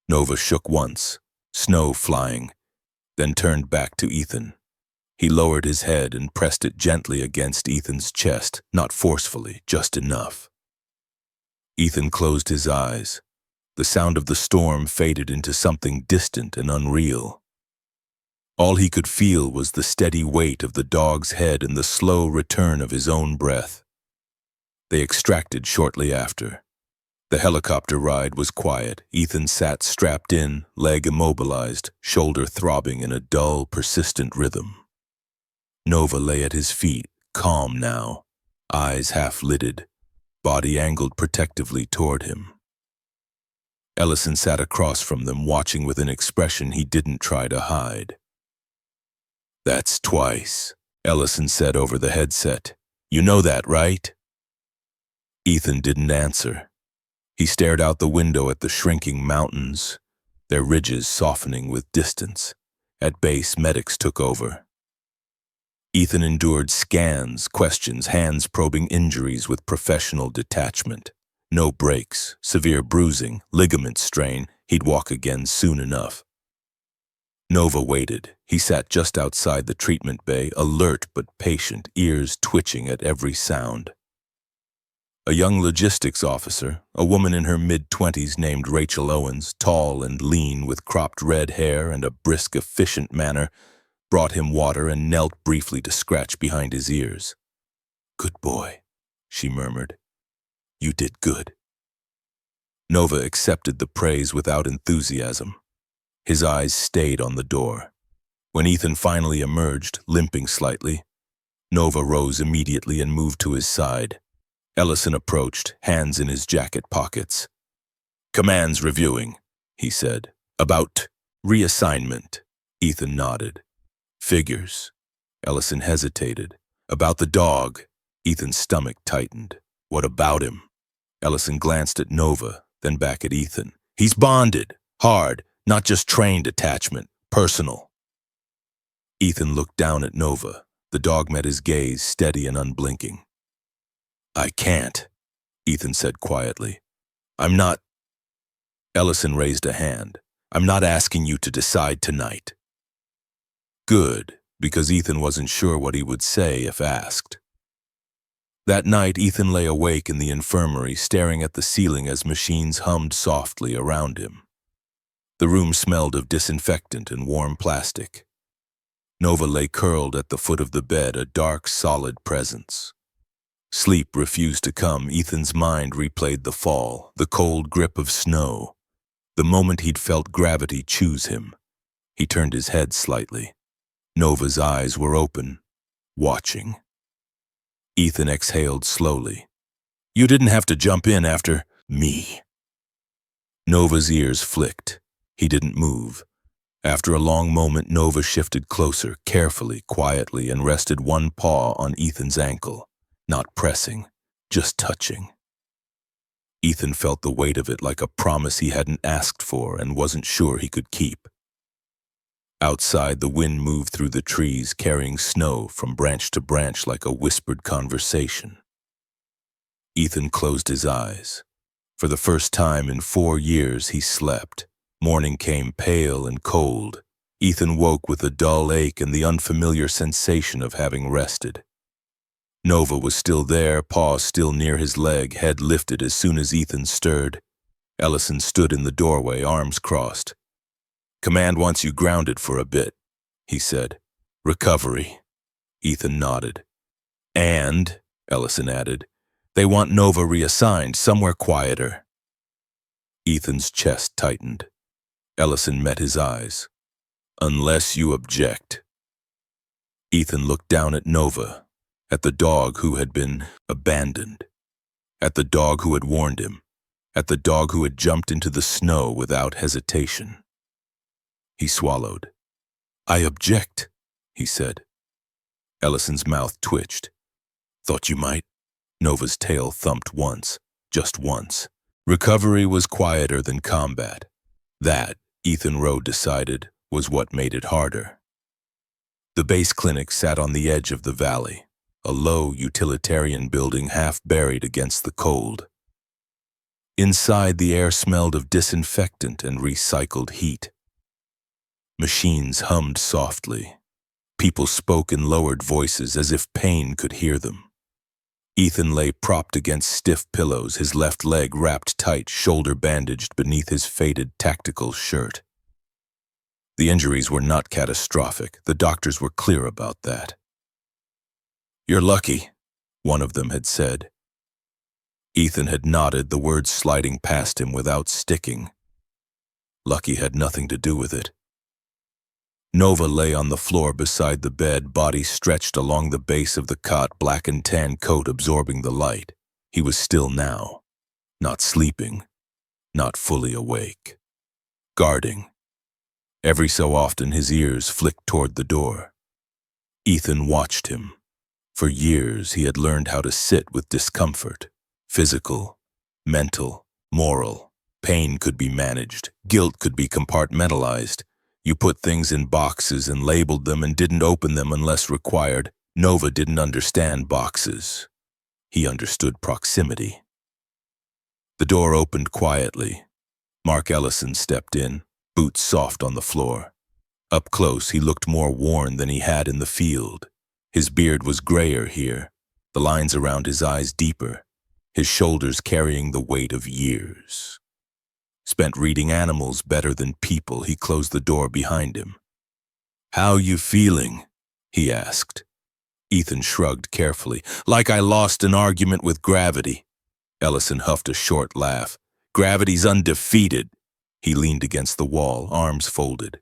Nova shook once, snow flying, then turned back to Ethan. He lowered his head and pressed it gently against Ethan's chest, not forcefully, just enough. Ethan closed his eyes. The sound of the storm faded into something distant and unreal. All he could feel was the steady weight of the dog's head and the slow return of his own breath. They extracted shortly after. The helicopter ride was quiet. Ethan sat strapped in, leg immobilized, shoulder throbbing in a dull, persistent rhythm. Nova lay at his feet, calm now, eyes half-lidded, body angled protectively toward him. Ellison sat across from them, watching with an expression he didn't try to hide. That's twice, Ellison said over the headset. You know that, right? Ethan didn't answer. He stared out the window at the shrinking mountains, their ridges softening with distance. At base, medics took over. Ethan endured scans, questions, hands probing injuries with professional detachment. No breaks, severe bruising, ligament strain. He'd walk again soon enough. Nova waited. He sat just outside the treatment bay, alert but patient, ears twitching at every sound. A young logistics officer, a woman in her mid-20s named Rachel Owens, tall and lean with cropped red hair and a brisk, efficient manner, brought him water and knelt briefly to scratch behind his ears. Good boy, she murmured. You did good. Nova accepted the praise without enthusiasm. His eyes stayed on the door. When Ethan finally emerged, limping slightly, Nova rose immediately and moved to his side. Ellison approached, hands in his jacket pockets. Command's reviewing, he said. About reassignment. Ethan nodded. Figures. Ellison hesitated. About the dog. Ethan's stomach tightened. What about him? Ellison glanced at Nova, then back at Ethan. He's bonded. Hard. Not just trained attachment. Personal. Ethan looked down at Nova. The dog met his gaze, steady and unblinking. I can't, Ethan said quietly. I'm not. Ellison raised a hand. I'm not asking you to decide tonight. Good, because Ethan wasn't sure what he would say if asked. That night, Ethan lay awake in the infirmary, staring at the ceiling as machines hummed softly around him. The room smelled of disinfectant and warm plastic. Nova lay curled at the foot of the bed, a dark, solid presence. Sleep refused to come. Ethan's mind replayed the fall, the cold grip of snow, the moment he'd felt gravity choose him. He turned his head slightly. Nova's eyes were open, watching. Ethan exhaled slowly. You didn't have to jump in after me. Nova's ears flicked. He didn't move. After a long moment, Nova shifted closer, carefully, quietly, and rested one paw on Ethan's ankle. Not pressing, just touching. Ethan felt the weight of it like a promise he hadn't asked for and wasn't sure he could keep. Outside, the wind moved through the trees, carrying snow from branch to branch like a whispered conversation. Ethan closed his eyes. For the first time in 4 years, he slept. Morning came pale and cold. Ethan woke with a dull ache and the unfamiliar sensation of having rested. Nova was still there, paw still near his leg, head lifted as soon as Ethan stirred. Ellison stood in the doorway, arms crossed. Command wants you grounded for a bit, he said. Recovery. Ethan nodded. And, Ellison added, they want Nova reassigned somewhere quieter. Ethan's chest tightened. Ellison met his eyes. Unless you object. Ethan looked down at Nova, at the dog who had been abandoned, at the dog who had warned him, at the dog who had jumped into the snow without hesitation. He swallowed. I object, he said. Ellison's mouth twitched. Thought you might? Nova's tail thumped once, just once. Recovery was quieter than combat. That, Ethan Rowe decided, was what made it harder. The base clinic sat on the edge of the valley, a low utilitarian building half buried against the cold. Inside, the air smelled of disinfectant and recycled heat. Machines hummed softly. People spoke in lowered voices as if pain could hear them. Ethan lay propped against stiff pillows, his left leg wrapped tight, shoulder bandaged beneath his faded tactical shirt. The injuries were not catastrophic. The doctors were clear about that. You're lucky, one of them had said. Ethan had nodded, the words sliding past him without sticking. Lucky had nothing to do with it. Nova lay on the floor beside the bed, body stretched along the base of the cot, black and tan coat absorbing the light. He was still now, not sleeping, not fully awake. Guarding. Every so often his ears flicked toward the door. Ethan watched him. For years he had learned how to sit with discomfort. Physical, mental, moral. Pain could be managed. Guilt could be compartmentalized. You put things in boxes and labeled them and didn't open them unless required. Nova didn't understand boxes. He understood proximity. The door opened quietly. Mark Ellison stepped in, boots soft on the floor. Up close, he looked more worn than he had in the field. His beard was grayer here, the lines around his eyes deeper, his shoulders carrying the weight of years. Spent reading animals better than people, he closed the door behind him. How you feeling? He asked. Ethan shrugged carefully. Like I lost an argument with gravity. Ellison huffed a short laugh. Gravity's undefeated. He leaned against the wall, arms folded.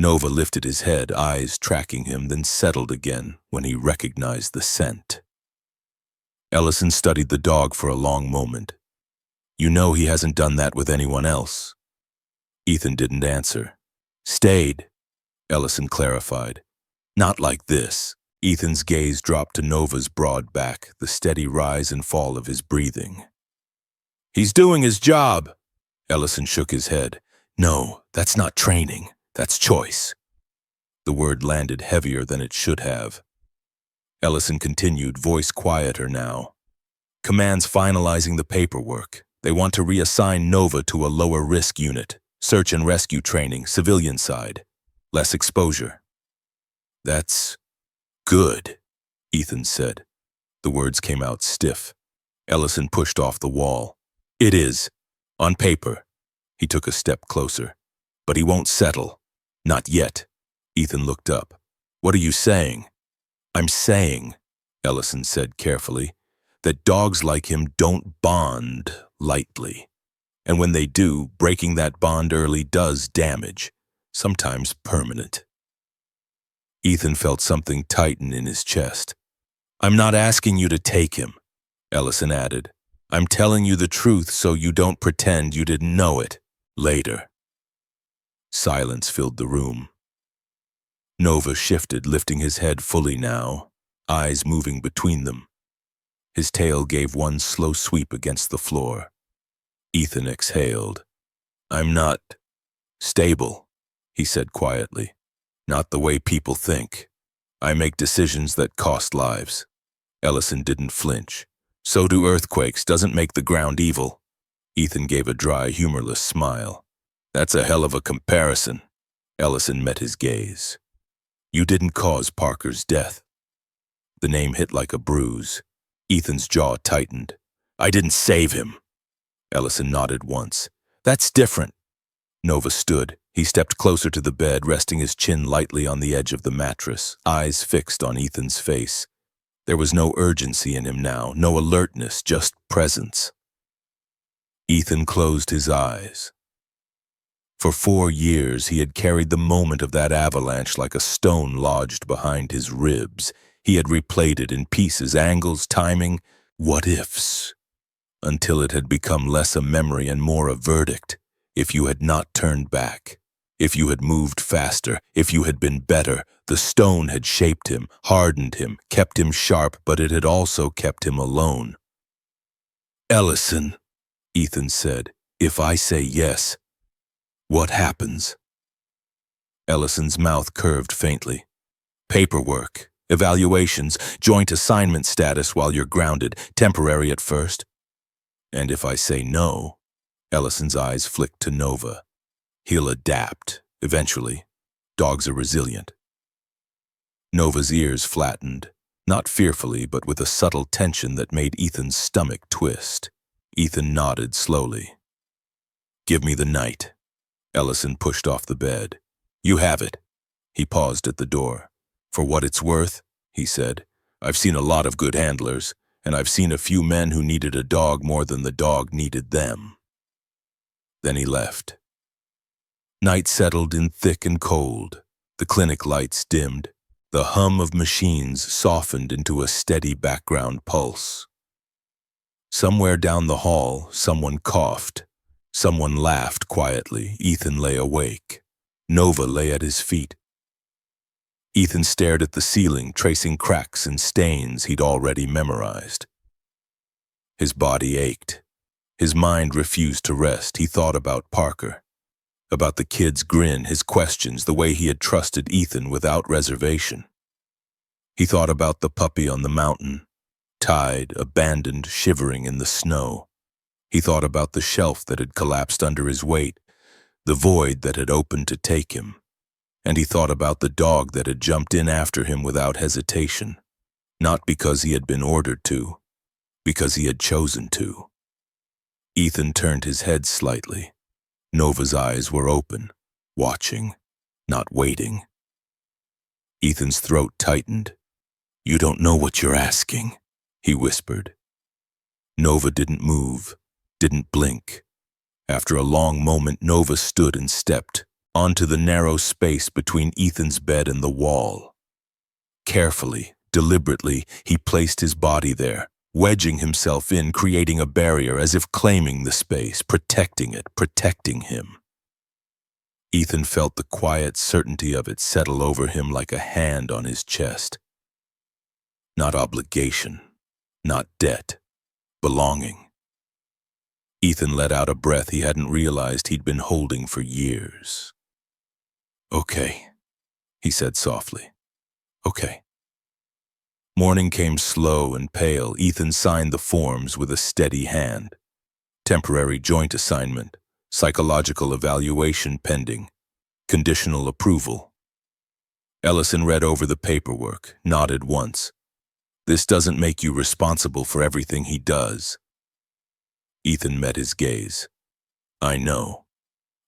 Nova lifted his head, eyes tracking him, then settled again when he recognized the scent. Ellison studied the dog for a long moment. You know he hasn't done that with anyone else. Ethan didn't answer. Stayed, Ellison clarified. Not like this. Ethan's gaze dropped to Nova's broad back, the steady rise and fall of his breathing. He's doing his job. Ellison shook his head. No, that's not training. That's choice. The word landed heavier than it should have. Ellison continued, voice quieter now. Command's finalizing the paperwork. They want to reassign Nova to a lower risk unit. Search and rescue training, civilian side. Less exposure. That's good, Ethan said. The words came out stiff. Ellison pushed off the wall. It is. On paper. He took a step closer. But he won't settle. Not yet. Ethan looked up. What are you saying? I'm saying, Ellison said carefully, that dogs like him don't bond lightly. And when they do, breaking that bond early does damage, sometimes permanent. Ethan felt something tighten in his chest. I'm not asking you to take him, Ellison added. I'm telling you the truth so you don't pretend you didn't know it later. Silence filled the room. Nova shifted, lifting his head fully now, eyes moving between them. His tail gave one slow sweep against the floor. Ethan exhaled. I'm not stable, he said quietly. Not the way people think. I make decisions that cost lives. Ellison didn't flinch. So do earthquakes, doesn't make the ground evil. Ethan gave a dry, humorless smile. That's a hell of a comparison. Ellison met his gaze. You didn't cause Parker's death. The name hit like a bruise. Ethan's jaw tightened. I didn't save him. Ellison nodded once. That's different. Nova stood. He stepped closer to the bed, resting his chin lightly on the edge of the mattress, eyes fixed on Ethan's face. There was no urgency in him now, no alertness, just presence. Ethan closed his eyes. For 4 years, he had carried the moment of that avalanche like a stone lodged behind his ribs. He had replayed it in pieces, angles, timing, what-ifs, until it had become less a memory and more a verdict. If you had not turned back, if you had moved faster, if you had been better, the stone had shaped him, hardened him, kept him sharp, but it had also kept him alone. "Ellison," Ethan said, "if I say yes, what happens?" Ellison's mouth curved faintly. "Paperwork, evaluations, joint assignment status while you're grounded, temporary at first." "And if I say no?" Ellison's eyes flicked to Nova. "He'll adapt, eventually. Dogs are resilient." Nova's ears flattened, not fearfully, but with a subtle tension that made Ethan's stomach twist. Ethan nodded slowly. "Give me the night." Ellison pushed off the bed. "You have it." He paused at the door. "For what it's worth," he said, "I've seen a lot of good handlers, and I've seen a few men who needed a dog more than the dog needed them." Then he left. Night settled in thick and cold. The clinic lights dimmed. The hum of machines softened into a steady background pulse. Somewhere down the hall, someone coughed. Someone laughed quietly. Ethan lay awake. Nova lay at his feet. Ethan stared at the ceiling, tracing cracks and stains he'd already memorized. His body ached. His mind refused to rest. He thought about Parker, about the kid's grin, his questions, the way he had trusted Ethan without reservation. He thought about the puppy on the mountain, tied, abandoned, shivering in the snow. He thought about the shelf that had collapsed under his weight, the void that had opened to take him. And he thought about the dog that had jumped in after him without hesitation, not because he had been ordered to, because he had chosen to. Ethan turned his head slightly. Nova's eyes were open, watching, not waiting. Ethan's throat tightened. "You don't know what you're asking," he whispered. Nova didn't move, didn't blink. After a long moment, Nova stood and stepped onto the narrow space between Ethan's bed and the wall. Carefully, deliberately, he placed his body there, wedging himself in, creating a barrier as if claiming the space, protecting it, protecting him. Ethan felt the quiet certainty of it settle over him like a hand on his chest. Not obligation, not debt, belonging. Ethan let out a breath he hadn't realized he'd been holding for years. "Okay," he said softly. "Okay." Morning came slow and pale. Ethan signed the forms with a steady hand. Temporary joint assignment, psychological evaluation pending, conditional approval. Ellison read over the paperwork, nodded once. "This doesn't make you responsible for everything he does." Ethan met his gaze. "I know.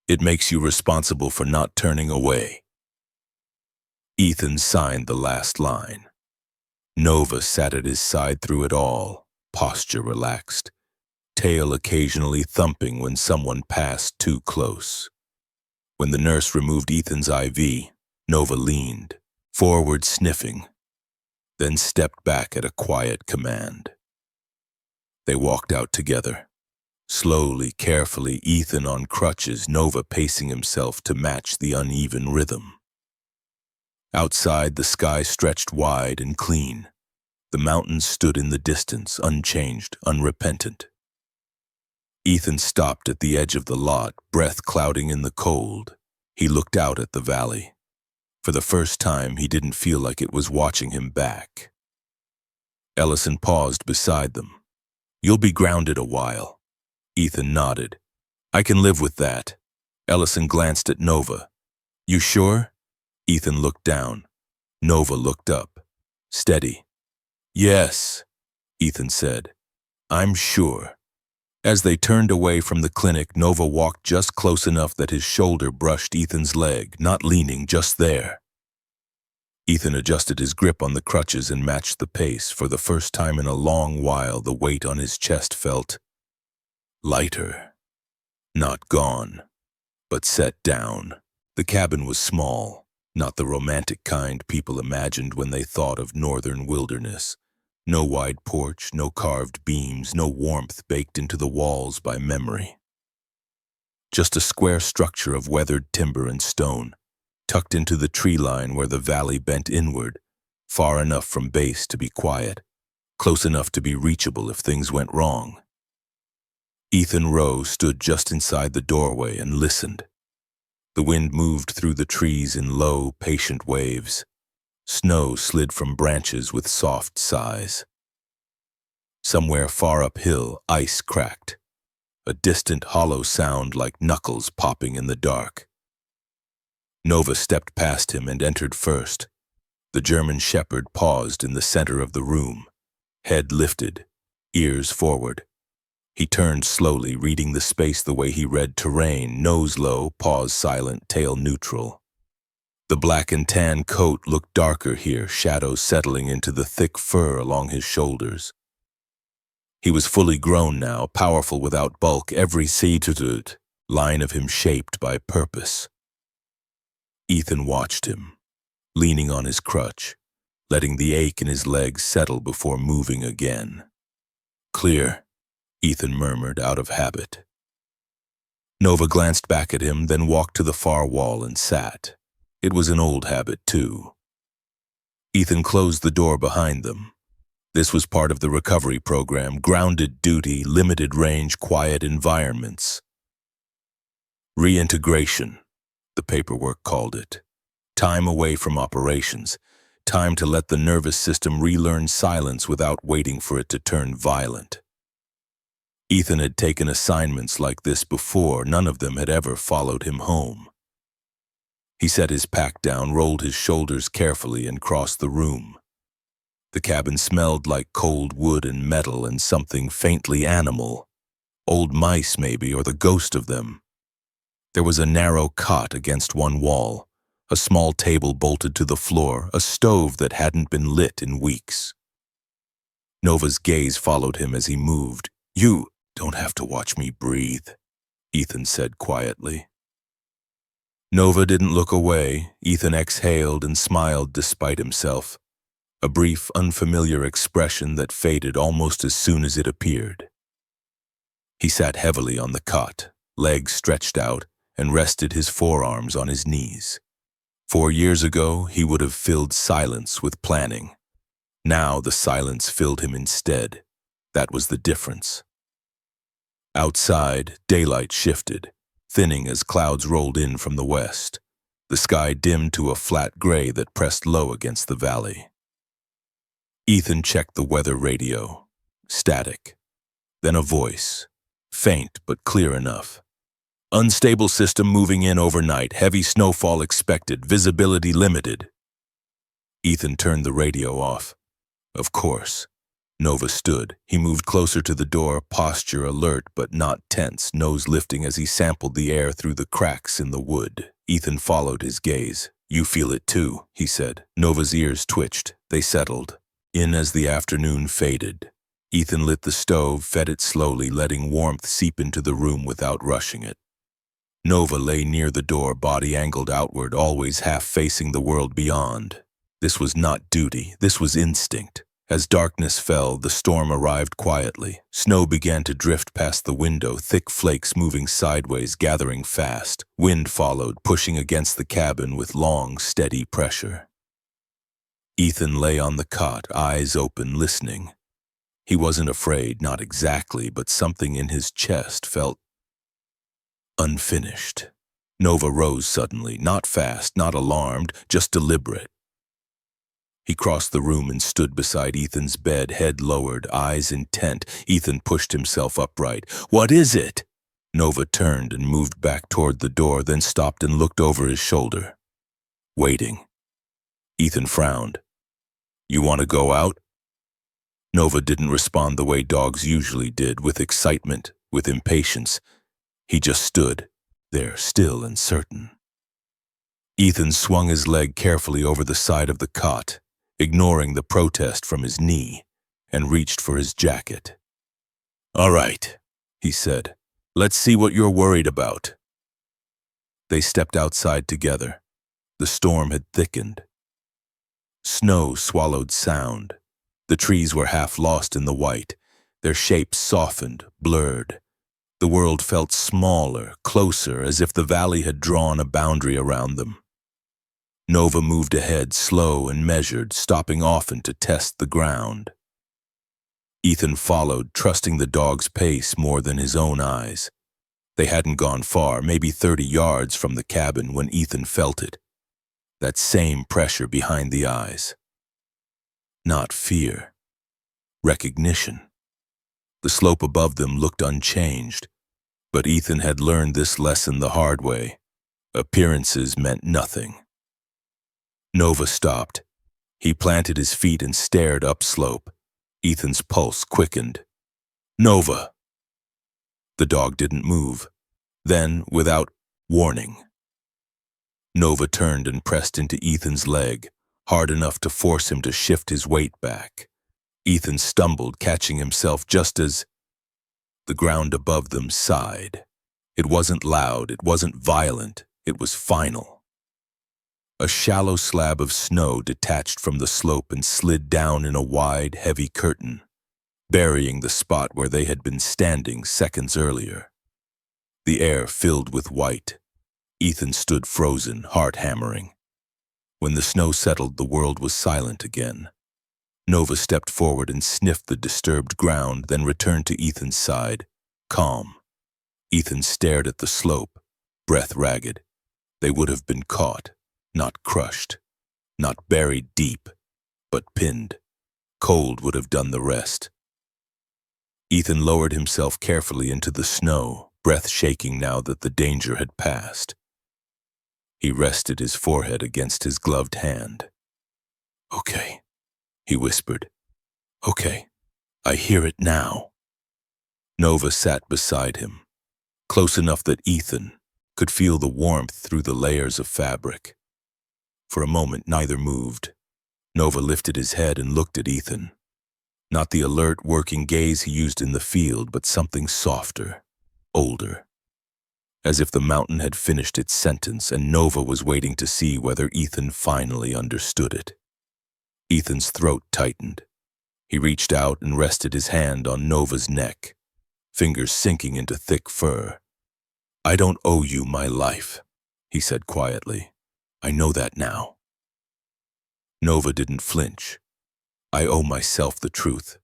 It makes you responsible for not turning away." Ethan signed the last line. Nova sat at his side through it all, posture relaxed, tail occasionally thumping when someone passed too close. When the nurse removed Ethan's IV, Nova leaned, forward sniffing, then stepped back at a quiet command. They walked out together. Slowly, carefully, Ethan on crutches, Nova pacing himself to match the uneven rhythm. Outside, the sky stretched wide and clean. The mountains stood in the distance, unchanged, unrepentant. Ethan stopped at the edge of the lot, breath clouding in the cold. He looked out at the valley. For the first time, he didn't feel like it was watching him back. Ellison paused beside them. "You'll be grounded a while." Ethan nodded. "I can live with that." Ellison glanced at Nova. "You sure?" Ethan looked down. Nova looked up. Steady. "Yes," Ethan said. "I'm sure." As they turned away from the clinic, Nova walked just close enough that his shoulder brushed Ethan's leg, not leaning, just there. Ethan adjusted his grip on the crutches and matched the pace. For the first time in a long while, the weight on his chest felt lighter, not gone, but set down. The cabin was small, not the romantic kind people imagined when they thought of northern wilderness. No wide porch, no carved beams, no warmth baked into the walls by memory. Just a square structure of weathered timber and stone, tucked into the tree line where the valley bent inward, far enough from base to be quiet, close enough to be reachable if things went wrong. Ethan Rowe stood just inside the doorway and listened. The wind moved through the trees in low, patient waves. Snow slid from branches with soft sighs. Somewhere far uphill, ice cracked, a distant hollow sound like knuckles popping in the dark. Nova stepped past him and entered first. The German shepherd paused in the center of the room, head lifted, ears forward. He turned slowly, reading the space the way he read terrain, nose low, paws silent, tail neutral. The black and tan coat looked darker here, shadows settling into the thick fur along his shoulders. He was fully grown now, powerful without bulk, every line of him shaped by purpose. Ethan watched him, leaning on his crutch, letting the ache in his legs settle before moving again. "Clear," Ethan murmured out of habit. Nova glanced back at him, then walked to the far wall and sat. It was an old habit, too. Ethan closed the door behind them. This was part of the recovery program, grounded duty, limited range, quiet environments. Reintegration, the paperwork called it. Time away from operations. Time to let the nervous system relearn silence without waiting for it to turn violent. Ethan had taken assignments like this before. None of them had ever followed him home. He set his pack down, rolled his shoulders carefully, and crossed the room. The cabin smelled like cold wood and metal and something faintly animal. Old mice, maybe, or the ghost of them. There was a narrow cot against one wall, a small table bolted to the floor, a stove that hadn't been lit in weeks. Nova's gaze followed him as he moved. "You don't have to watch me breathe," Ethan said quietly. Nova didn't look away. Ethan exhaled and smiled despite himself. A brief, unfamiliar expression that faded almost as soon as it appeared. He sat heavily on the cot, legs stretched out, and rested his forearms on his knees. 4 years ago, he would have filled silence with planning. Now the silence filled him instead. That was the difference. Outside, daylight shifted, thinning as clouds rolled in from the west. The sky dimmed to a flat gray that pressed low against the valley. Ethan checked the weather radio. Static. Then a voice. Faint but clear enough. "Unstable system moving in overnight. Heavy snowfall expected. Visibility limited." Ethan turned the radio off. Of course. Nova stood. He moved closer to the door, posture alert but not tense, nose lifting as he sampled the air through the cracks in the wood. Ethan followed his gaze. "You feel it too," he said. Nova's ears twitched. They settled. In as the afternoon faded. Ethan lit the stove, fed it slowly, letting warmth seep into the room without rushing it. Nova lay near the door, body angled outward, always half facing the world beyond. This was not duty. This was instinct. As darkness fell, the storm arrived quietly. Snow began to drift past the window, thick flakes moving sideways, gathering fast. Wind followed, pushing against the cabin with long, steady pressure. Ethan lay on the cot, eyes open, listening. He wasn't afraid, not exactly, but something in his chest felt unfinished. Nova rose suddenly, not fast, not alarmed, just deliberate. He crossed the room and stood beside Ethan's bed, head lowered, eyes intent. Ethan pushed himself upright. "What is it?" Nova turned and moved back toward the door, then stopped and looked over his shoulder. Waiting. Ethan frowned. "You want to go out?" Nova didn't respond the way dogs usually did, with excitement, with impatience. He just stood there, still and certain. Ethan swung his leg carefully over the side of the cot, ignoring the protest from his knee, and reached for his jacket. "All right," he said. "Let's see what you're worried about." They stepped outside together. The storm had thickened. Snow swallowed sound. The trees were half lost in the white, their shapes softened, blurred. The world felt smaller, closer, as if the valley had drawn a boundary around them. Nova moved ahead, slow and measured, stopping often to test the ground. Ethan followed, trusting the dog's pace more than his own eyes. They hadn't gone far, maybe 30 yards from the cabin, when Ethan felt it. That same pressure behind the eyes. Not fear. Recognition. The slope above them looked unchanged, but Ethan had learned this lesson the hard way. Appearances meant nothing. Nova stopped. He planted his feet and stared upslope. Ethan's pulse quickened. "Nova!" The dog didn't move. Then, without warning, Nova turned and pressed into Ethan's leg, hard enough to force him to shift his weight back. Ethan stumbled, catching himself just as the ground above them sighed. It wasn't loud, it wasn't violent, it was final. A shallow slab of snow detached from the slope and slid down in a wide, heavy curtain, burying the spot where they had been standing seconds earlier. The air filled with white. Ethan stood frozen, heart hammering. When the snow settled, the world was silent again. Nova stepped forward and sniffed the disturbed ground, then returned to Ethan's side, calm. Ethan stared at the slope, breath ragged. They would have been caught, not crushed, not buried deep, but pinned. Cold would have done the rest. Ethan lowered himself carefully into the snow, breath shaking now that the danger had passed. He rested his forehead against his gloved hand. "Okay," he whispered. "Okay, I hear it now." Nova sat beside him, close enough that Ethan could feel the warmth through the layers of fabric. For a moment, neither moved. Nova lifted his head and looked at Ethan. Not the alert, working gaze he used in the field, but something softer, older. As if the mountain had finished its sentence and Nova was waiting to see whether Ethan finally understood it. Ethan's throat tightened. He reached out and rested his hand on Nova's neck, fingers sinking into thick fur. "I don't owe you my life," he said quietly. "I know that now." Nova didn't flinch. "I owe myself the truth."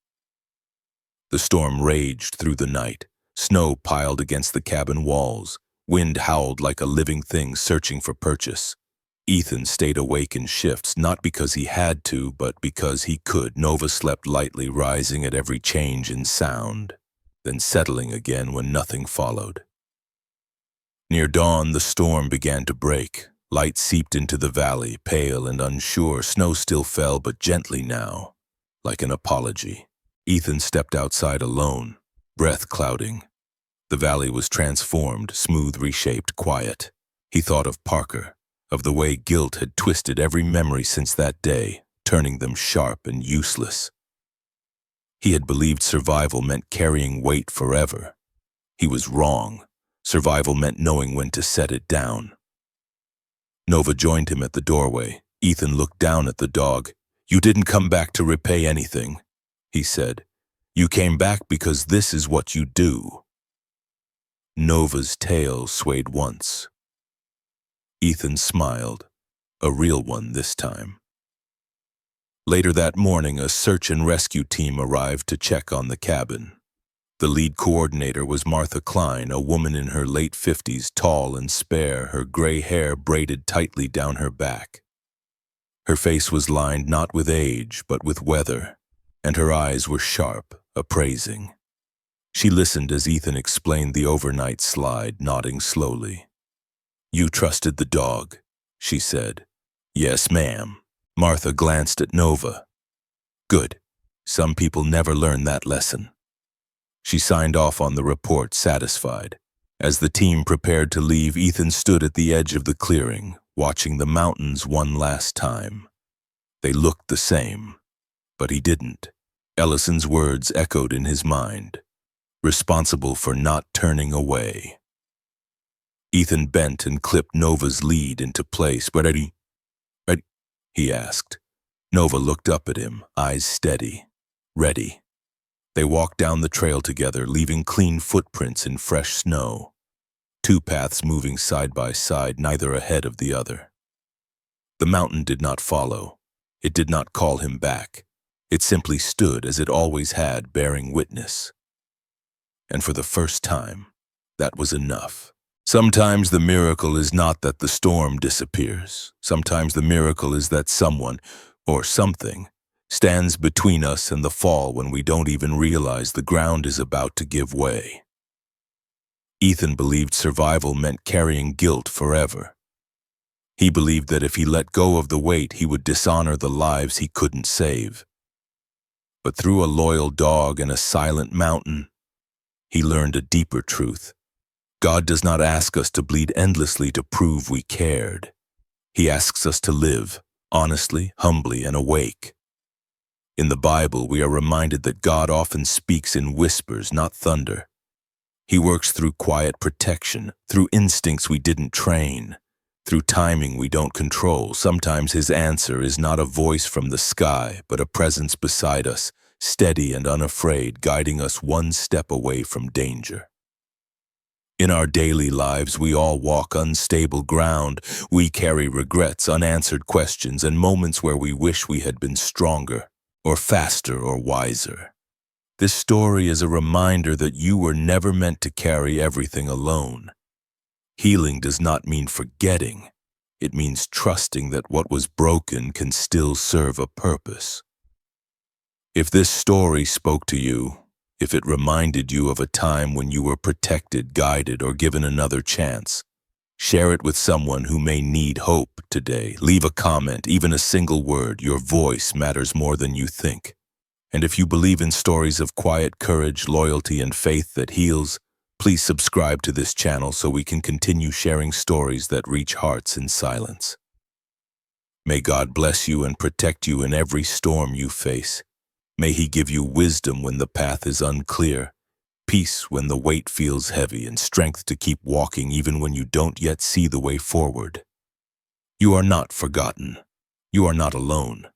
The storm raged through the night. Snow piled against the cabin walls. Wind howled like a living thing searching for purchase. Ethan stayed awake in shifts, not because he had to, but because he could. Nova slept lightly, rising at every change in sound, then settling again when nothing followed. Near dawn, the storm began to break. Light seeped into the valley, pale and unsure. Snow still fell, but gently now, like an apology. Ethan stepped outside alone, breath clouding. The valley was transformed, smooth, reshaped, quiet. He thought of Parker, of the way guilt had twisted every memory since that day, turning them sharp and useless. He had believed survival meant carrying weight forever. He was wrong. Survival meant knowing when to set it down. Nova joined him at the doorway. Ethan looked down at the dog. "You didn't come back to repay anything," he said. "You came back because this is what you do." Nova's tail swayed once. Ethan smiled, a real one this time. Later that morning, a search and rescue team arrived to check on the cabin. The lead coordinator was Martha Klein, a woman in her late 50s, tall and spare, her gray hair braided tightly down her back. Her face was lined not with age, but with weather, and her eyes were sharp, appraising. She listened as Ethan explained the overnight slide, nodding slowly. "You trusted the dog," she said. "Yes, ma'am." Martha glanced at Nova. "Good. Some people never learn that lesson." She signed off on the report, satisfied. As the team prepared to leave, Ethan stood at the edge of the clearing, watching the mountains one last time. They looked the same, but he didn't. Ellison's words echoed in his mind. Responsible for not turning away. Ethan bent and clipped Nova's lead into place. Ready? Ready? He asked. Nova looked up at him, eyes steady. Ready. They walked down the trail together, leaving clean footprints in fresh snow. Two paths moving side by side, neither ahead of the other. The mountain did not follow. It did not call him back. It simply stood as it always had, bearing witness. And for the first time, that was enough. Sometimes the miracle is not that the storm disappears. Sometimes the miracle is that someone, or something, stands between us and the fall when we don't even realize the ground is about to give way. Ethan believed survival meant carrying guilt forever. He believed that if he let go of the weight, he would dishonor the lives he couldn't save. But through a loyal dog and a silent mountain, he learned a deeper truth. God does not ask us to bleed endlessly to prove we cared. He asks us to live, honestly, humbly, and awake. In the Bible, we are reminded that God often speaks in whispers, not thunder. He works through quiet protection, through instincts we didn't train, through timing we don't control. Sometimes his answer is not a voice from the sky, but a presence beside us, steady and unafraid, guiding us one step away from danger. In our daily lives, we all walk unstable ground. We carry regrets, unanswered questions, and moments where we wish we had been stronger, or faster, or wiser. This story is a reminder that you were never meant to carry everything alone. Healing does not mean forgetting. It means trusting that what was broken can still serve a purpose. If this story spoke to you, if it reminded you of a time when you were protected, guided, or given another chance, share it with someone who may need hope today. Leave a comment, even a single word. Your voice matters more than you think. And if you believe in stories of quiet courage, loyalty, and faith that heals, please subscribe to this channel so we can continue sharing stories that reach hearts in silence. May God bless you and protect you in every storm you face. May He give you wisdom when the path is unclear, peace when the weight feels heavy, and strength to keep walking even when you don't yet see the way forward. You are not forgotten. You are not alone.